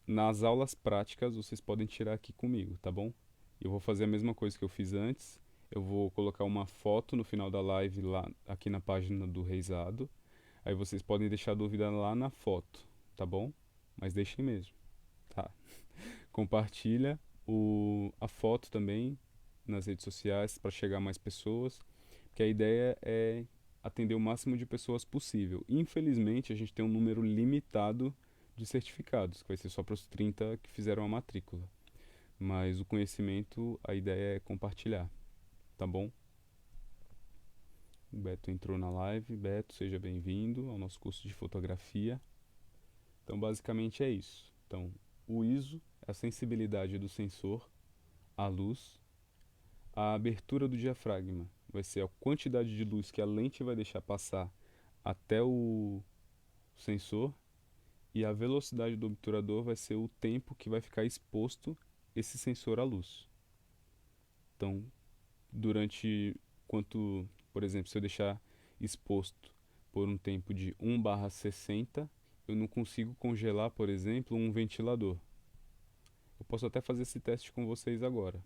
nas aulas práticas vocês podem tirar aqui comigo, tá bom? Eu vou fazer a mesma coisa que eu fiz antes. Eu vou colocar uma foto no final da live lá aqui na página do Reisado. Aí vocês podem deixar dúvida lá na foto, tá bom? Mas deixem mesmo, tá? Compartilha a foto também nas redes sociais para chegar a mais pessoas, porque a ideia é atender o máximo de pessoas possível. Infelizmente, a gente tem um número limitado de certificados, que vai ser só para os 30 que fizeram a matrícula. Mas o conhecimento, a ideia é compartilhar, tá bom? O Beto entrou na live. Beto, seja bem-vindo ao nosso curso de fotografia. Então, basicamente é isso. Então, o ISO é a sensibilidade do sensor à luz. A abertura do diafragma vai ser a quantidade de luz que a lente vai deixar passar até o sensor. E a velocidade do obturador vai ser o tempo que vai ficar exposto esse sensor à luz. Então, durante quanto, por exemplo, se eu deixar exposto por um tempo de 1/60, eu não consigo congelar, por exemplo, um ventilador. Eu posso até fazer esse teste com vocês agora,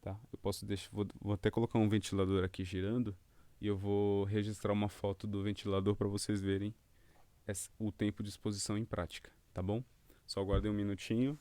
tá? Eu posso deixar, vou até colocar um ventilador aqui girando e eu vou registrar uma foto do ventilador para vocês verem o tempo de exposição em prática, tá bom? Só aguardem um minutinho.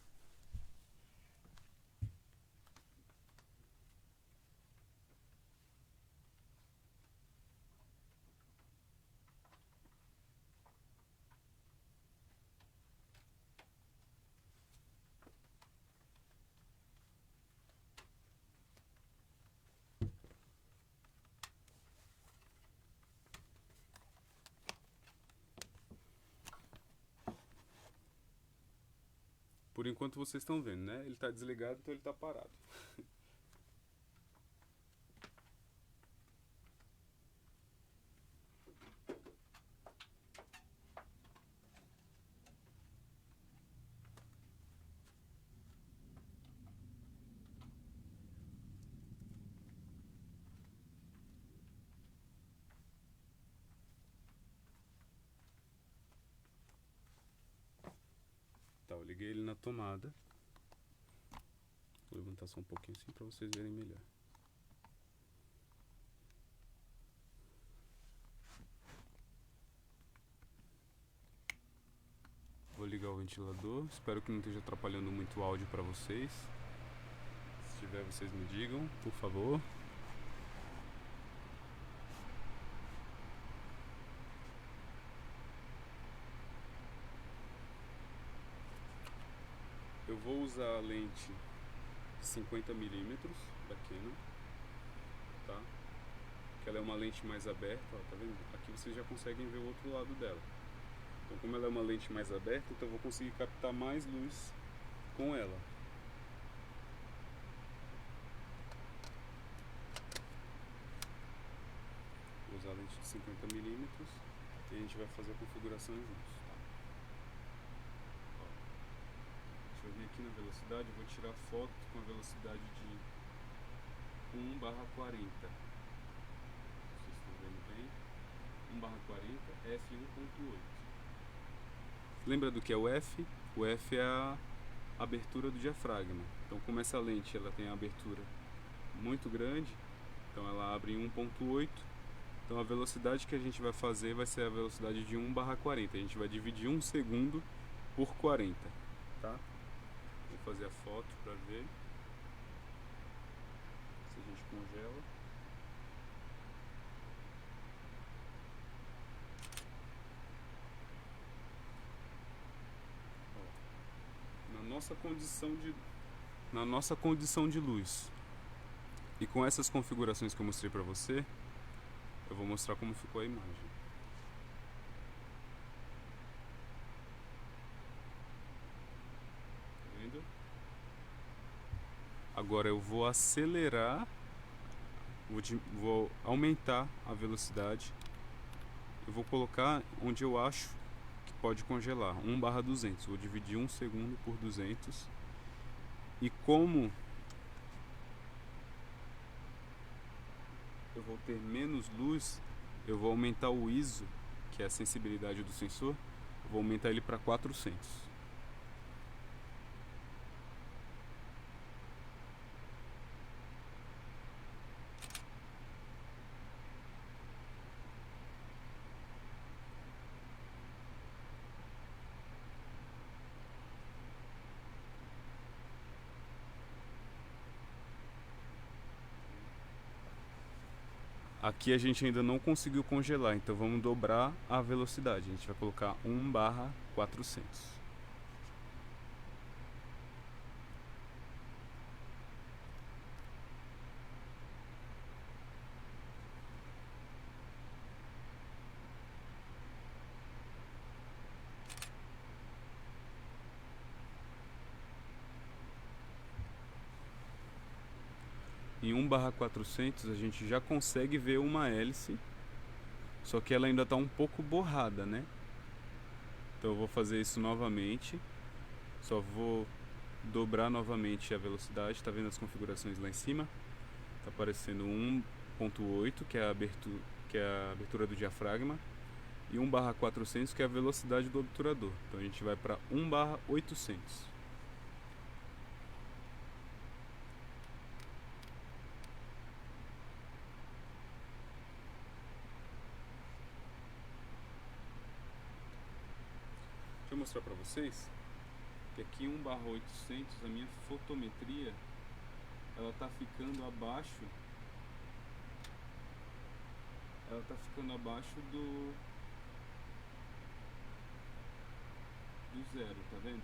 Por enquanto vocês estão vendo, né? Ele está desligado, então ele está parado. Tá, eu liguei ele na tomada. Vou levantar só um pouquinho assim para vocês verem melhor. Vou ligar o ventilador. Espero que não esteja atrapalhando muito o áudio para vocês. Se tiver, vocês me digam, por favor. Eu vou usar a lente 50mm da Canon, tá? Que ela é uma lente mais aberta, ó, tá vendo? Aqui vocês já conseguem ver o outro lado dela. Então, como ela é uma lente mais aberta, então eu vou conseguir captar mais luz com ela. Vou usar a lente de 50mm e a gente vai fazer a configuração juntos, tá? Ó, deixa eu vir aqui na velocidade, eu vou tirar foto com a velocidade de 1/40. Vocês estão vendo bem? 1/40, f1.8. Lembra do que é o F? O F é a abertura do diafragma. Então, como essa lente ela tem a abertura muito grande, então ela abre em 1.8. Então a velocidade que a gente vai fazer vai ser a velocidade de 1/40. A gente vai dividir 1 segundo por 40, tá? Vou fazer a foto para ver se a gente congela. Ó, na nossa condição de luz e com essas configurações que eu mostrei para você, eu vou mostrar como ficou a imagem. Tá vendo? Agora eu vou acelerar, vou aumentar a velocidade. Eu vou colocar onde eu acho que pode congelar, 1/200. Vou dividir 1 segundo por 200. E como eu vou ter menos luz, eu vou aumentar o ISO, que é a sensibilidade do sensor, eu vou aumentar ele para 400. Aqui a gente ainda não conseguiu congelar, então vamos dobrar a velocidade. A gente vai colocar 1/400. Em 1/400 a gente já consegue ver uma hélice, só que ela ainda está um pouco borrada, né? Então eu vou fazer isso novamente, só vou dobrar novamente a velocidade. Tá vendo as configurações lá em cima? Tá aparecendo 1.8, que é a abertura do diafragma, e 1/400, que é a velocidade do obturador. Então a gente vai para 1/800. Deixa eu mostrar para vocês que aqui 1/800 a minha fotometria ela tá ficando abaixo do zero, tá vendo?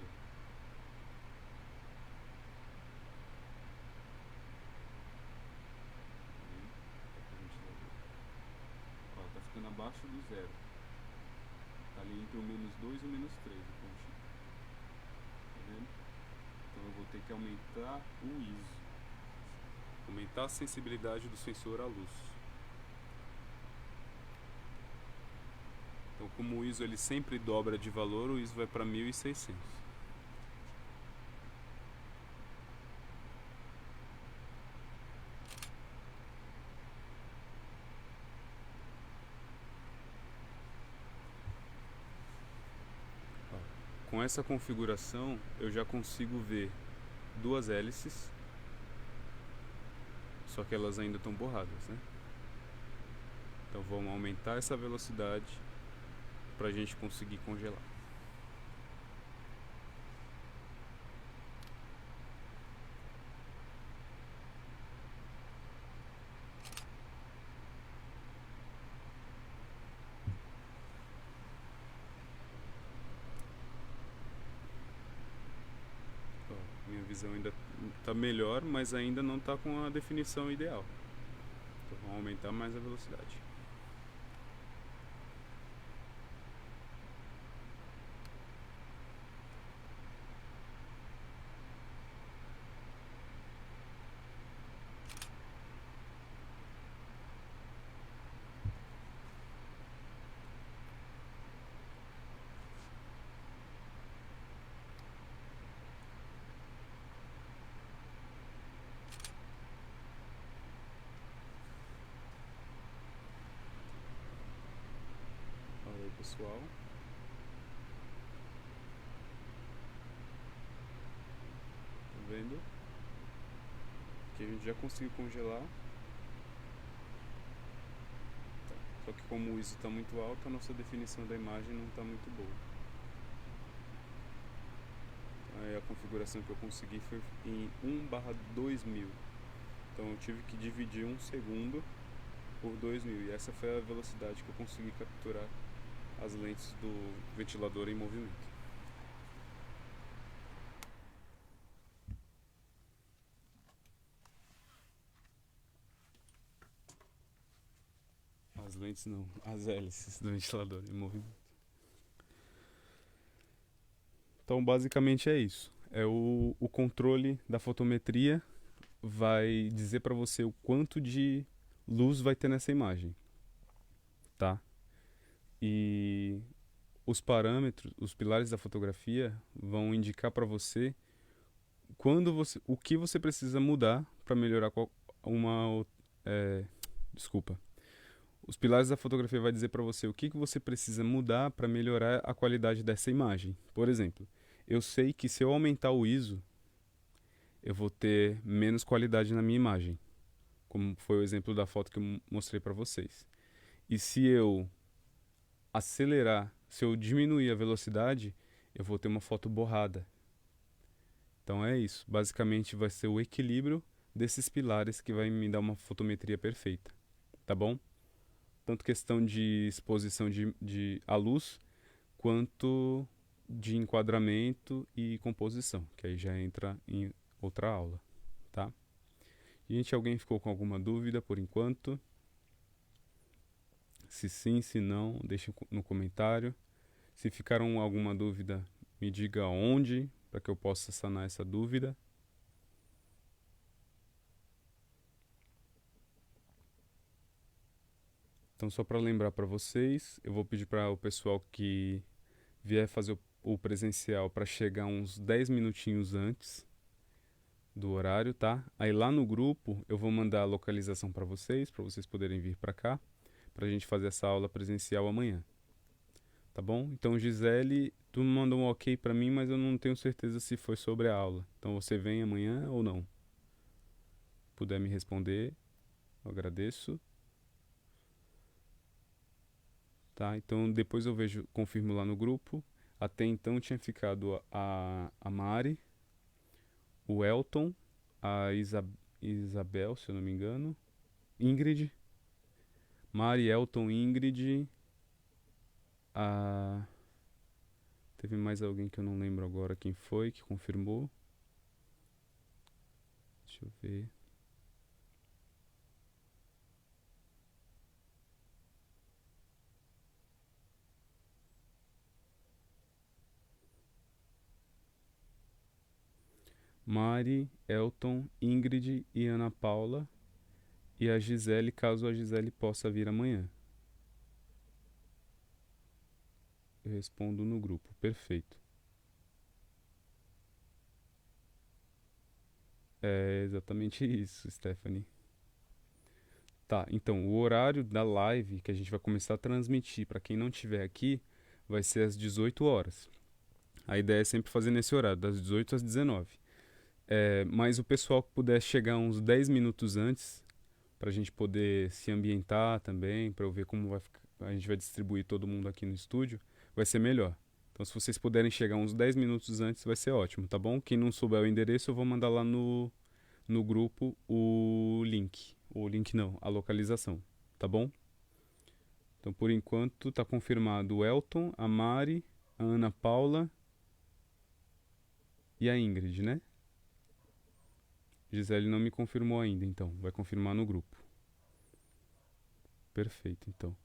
Ó, tá ficando abaixo do zero. Tá ali entre o -2 e o -3, o pontinho. Tá vendo? Então eu vou ter que aumentar o ISO. Aumentar a sensibilidade do sensor à luz. Então, como o ISO ele sempre dobra de valor, o ISO vai para 1600. Com essa configuração, eu já consigo ver duas hélices, só que elas ainda estão borradas, né? Então vamos aumentar essa velocidade para a gente conseguir congelar. Minha visão ainda está melhor, mas ainda não está com a definição ideal. Então vamos aumentar mais a velocidade. Fala aí, pessoal. Tá vendo? Aqui a gente já conseguiu congelar. Só que como o ISO está muito alto, a nossa definição da imagem não está muito boa. Então, aí a configuração que eu consegui foi em 1/2000. Então eu tive que dividir 1 segundo por 2000. E essa foi a velocidade que eu consegui capturar as lentes do ventilador em movimento. As lentes não, as hélices do ventilador em movimento. Então basicamente é isso. É o controle da fotometria vai dizer para você o quanto de luz vai ter nessa imagem, tá? E os parâmetros, os pilares da fotografia vão indicar para você o que você precisa mudar para melhorar uma desculpa. Os pilares da fotografia vai dizer para você o que você precisa mudar para melhorar a qualidade dessa imagem. Por exemplo, eu sei que se eu aumentar o ISO, eu vou ter menos qualidade na minha imagem, como foi o exemplo da foto que eu mostrei para vocês. E se eu se eu diminuir a velocidade, eu vou ter uma foto borrada. Então é isso. Basicamente vai ser o equilíbrio desses pilares que vai me dar uma fotometria perfeita. Tá bom? tanto questão de exposição à luz, quanto de enquadramento e composição, que aí já entra em outra aula, tá? Gente, alguém ficou com alguma dúvida por enquanto? Se sim, se não, deixe no comentário. Se ficaram alguma dúvida, me diga onde, para que eu possa sanar essa dúvida. Então, só para lembrar para vocês, eu vou pedir para o pessoal que vier fazer o presencial para chegar uns 10 minutinhos antes do horário, tá? Aí lá no grupo eu vou mandar a localização para vocês poderem vir para cá, para a gente fazer essa aula presencial amanhã. Tá bom? Então, Gisele, tu mandou um ok para mim, mas eu não tenho certeza se foi sobre a aula. Então, você vem amanhã ou não? Puder me responder, eu agradeço. Tá? Então, depois eu vejo, confirmo lá no grupo. Até então tinha ficado a Mari, o Elton, a Isabel, se eu não me engano, Ingrid, Mari, Elton, Ingrid, a... Teve mais alguém que eu não lembro agora quem foi, que confirmou. Deixa eu ver. Mari, Elton, Ingrid e Ana Paula. E a Gisele, caso a Gisele possa vir amanhã. Eu respondo no grupo. Perfeito. É exatamente isso, Stephanie. Tá, então o horário da live que a gente vai começar a transmitir para quem não estiver aqui vai ser às 18 horas. A ideia é sempre fazer nesse horário, das 18 às 19. Mas o pessoal que puder chegar uns 10 minutos antes, para a gente poder se ambientar também, para eu ver como vai ficar, a gente vai distribuir todo mundo aqui no estúdio, vai ser melhor. Então, se vocês puderem chegar uns 10 minutos antes, vai ser ótimo, tá bom? Quem não souber o endereço, eu vou mandar lá no grupo o link. O link não, a localização, tá bom? Então, por enquanto, tá confirmado o Elton, a Mari, a Ana Paula e a Ingrid, né? Gisele não me confirmou ainda, então vai confirmar no grupo. Perfeito, então.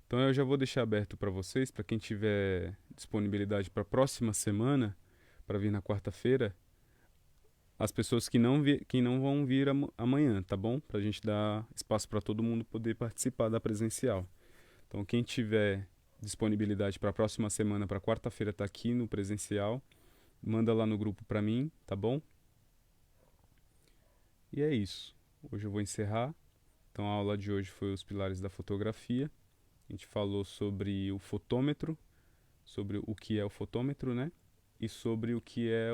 Então eu já vou deixar aberto para vocês, para quem tiver disponibilidade para a próxima semana, para vir na quarta-feira, as pessoas que não vão vir amanhã, tá bom? Para a gente dar espaço para todo mundo poder participar da presencial. Então quem tiver disponibilidade para a próxima semana, para quarta-feira, tá aqui no presencial, manda lá no grupo para mim, tá bom? E é isso. Hoje eu vou encerrar. Então a aula de hoje foi os pilares da fotografia. A gente falou sobre o fotômetro, sobre o que é o fotômetro, né? E sobre o que é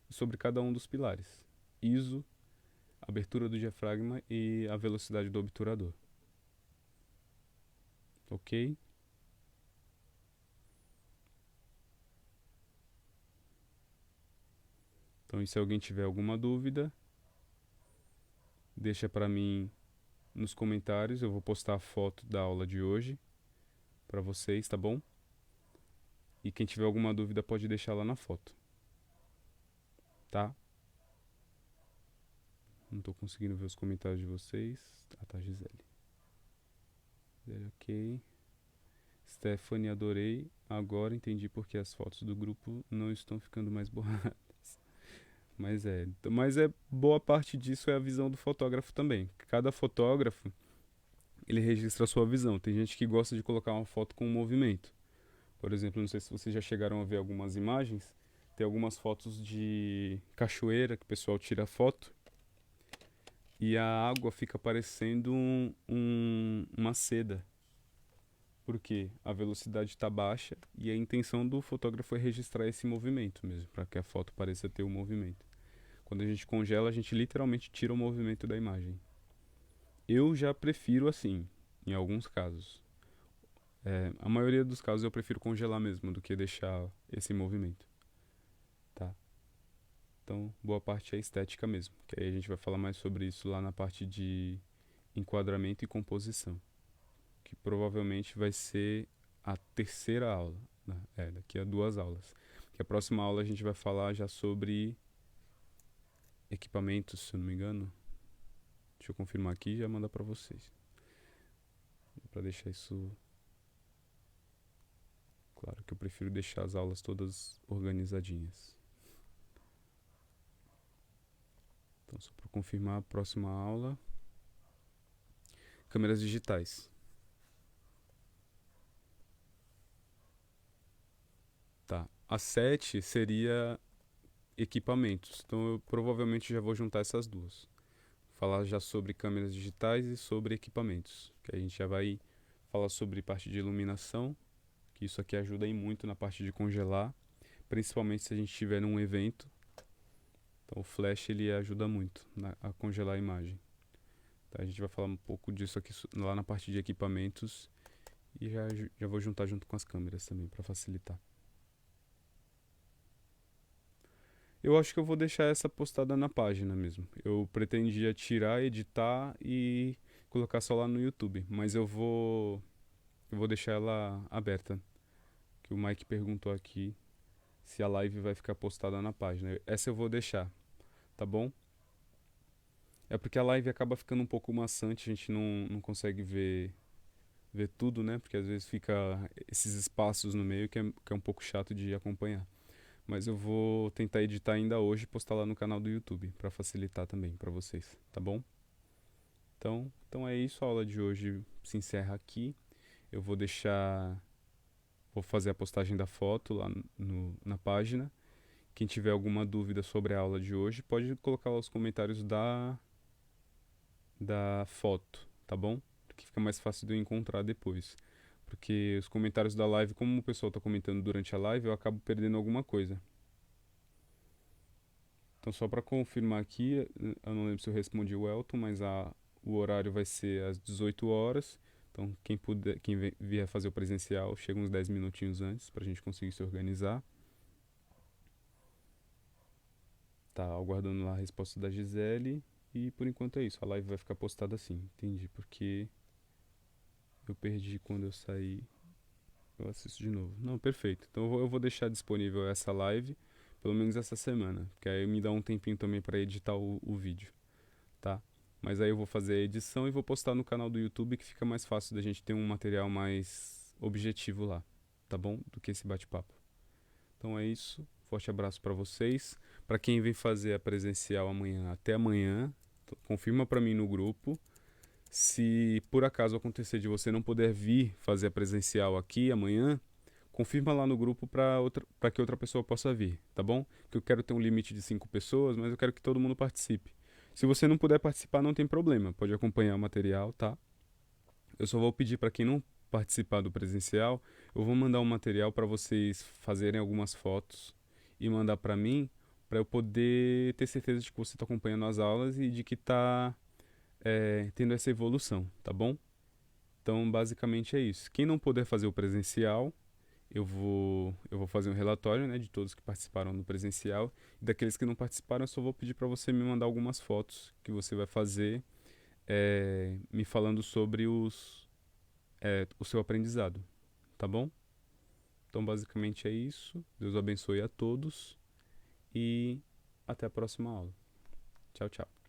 sobre cada um dos pilares. ISO, abertura do diafragma e a velocidade do obturador. Ok? Então, e se alguém tiver alguma dúvida, deixa para mim nos comentários. Eu vou postar a foto da aula de hoje para vocês, tá bom? E quem tiver alguma dúvida pode deixar lá na foto. Tá? Não tô conseguindo ver os comentários de vocês. Ah, tá, Gisele. Gisele, ok. Stephanie, adorei. Agora entendi porque as fotos do grupo não estão ficando mais borradas. Mas boa parte disso é a visão do fotógrafo também. Cada fotógrafo, ele registra a sua visão. Tem gente que gosta de colocar uma foto com um movimento. Por exemplo, não sei se vocês já chegaram a ver algumas imagens. Tem algumas fotos de cachoeira que o pessoal tira foto e a água fica parecendo uma seda. Porque a velocidade está baixa e a intenção do fotógrafo é registrar esse movimento mesmo, para que a foto pareça ter o movimento. Quando a gente congela, a gente literalmente tira o movimento da imagem. Eu já prefiro assim, em alguns casos. A maioria dos casos eu prefiro congelar mesmo do que deixar esse movimento. Tá? Então, boa parte é estética mesmo. Que aí a gente vai falar mais sobre isso lá na parte de enquadramento e composição, que provavelmente vai ser a terceira aula, né? Daqui a 2 aulas. Que a próxima aula a gente vai falar já sobre equipamentos, se eu não me engano. Deixa eu confirmar aqui e já mandar para vocês. Para deixar isso claro, que eu prefiro deixar as aulas todas organizadinhas. Então, só para confirmar, a próxima aula, câmeras digitais. Tá. A 7 seria equipamentos. Então, eu provavelmente já vou juntar essas duas. Falar já sobre câmeras digitais e sobre equipamentos. Que a gente já vai falar sobre parte de iluminação, que isso aqui ajuda aí muito na parte de congelar, principalmente se a gente estiver num evento. Então, o flash ele ajuda muito a congelar a imagem. Tá, a gente vai falar um pouco disso aqui lá na parte de equipamentos e já vou juntar junto com as câmeras também para facilitar. Eu acho que eu vou deixar essa postada na página mesmo. Eu pretendia tirar, editar e colocar só lá no YouTube, mas eu vou deixar ela aberta. Que o Mike perguntou aqui se a live vai ficar postada na página. Essa eu vou deixar, tá bom? É porque a live acaba ficando um pouco maçante, a gente não consegue ver tudo, né? Porque às vezes fica esses espaços no meio que é um pouco chato de acompanhar. Mas eu vou tentar editar ainda hoje e postar lá no canal do YouTube, para facilitar também para vocês, tá bom? Então é isso, a aula de hoje se encerra aqui. Eu vou fazer a postagem da foto lá na página. Quem tiver alguma dúvida sobre a aula de hoje, pode colocar lá os comentários da foto, tá bom? Porque fica mais fácil de eu encontrar depois. Porque os comentários da live, como o pessoal está comentando durante a live, eu acabo perdendo alguma coisa. Então, só para confirmar aqui, eu não lembro se eu respondi o Elton, mas o horário vai ser às 18 horas. Então, quem vier fazer o presencial, chega uns 10 minutinhos antes para a gente conseguir se organizar. Tá aguardando lá a resposta da Gisele. E por enquanto é isso, a live vai ficar postada assim. Entendi, porque eu perdi quando eu saí. Eu assisto de novo. Não, perfeito. Então eu vou deixar disponível essa live, pelo menos essa semana, porque aí me dá um tempinho também para editar o vídeo, tá? Mas aí eu vou fazer a edição e vou postar no canal do YouTube, que fica mais fácil da gente ter um material mais objetivo lá, tá bom? Do que esse bate-papo. Então é isso. Forte abraço para vocês. Para quem vem fazer a presencial amanhã, até amanhã, confirma para mim no grupo. Se por acaso acontecer de você não poder vir fazer a presencial aqui amanhã, confirma lá no grupo para que outra pessoa possa vir, tá bom? Que eu quero ter um limite de 5 pessoas, mas eu quero que todo mundo participe. Se você não puder participar, não tem problema, pode acompanhar o material, tá? Eu só vou pedir para quem não participar do presencial, eu vou mandar um material para vocês fazerem algumas fotos e mandar para mim, para eu poder ter certeza de que você está acompanhando as aulas e de que está tendo essa evolução, tá bom? Então, basicamente é isso. Quem não puder fazer o presencial, eu vou fazer um relatório, né, de todos que participaram no presencial. E daqueles que não participaram, eu só vou pedir para você me mandar algumas fotos que você vai fazer, me falando sobre o seu aprendizado, tá bom? Então, basicamente é isso. Deus abençoe a todos e até a próxima aula. Tchau, tchau.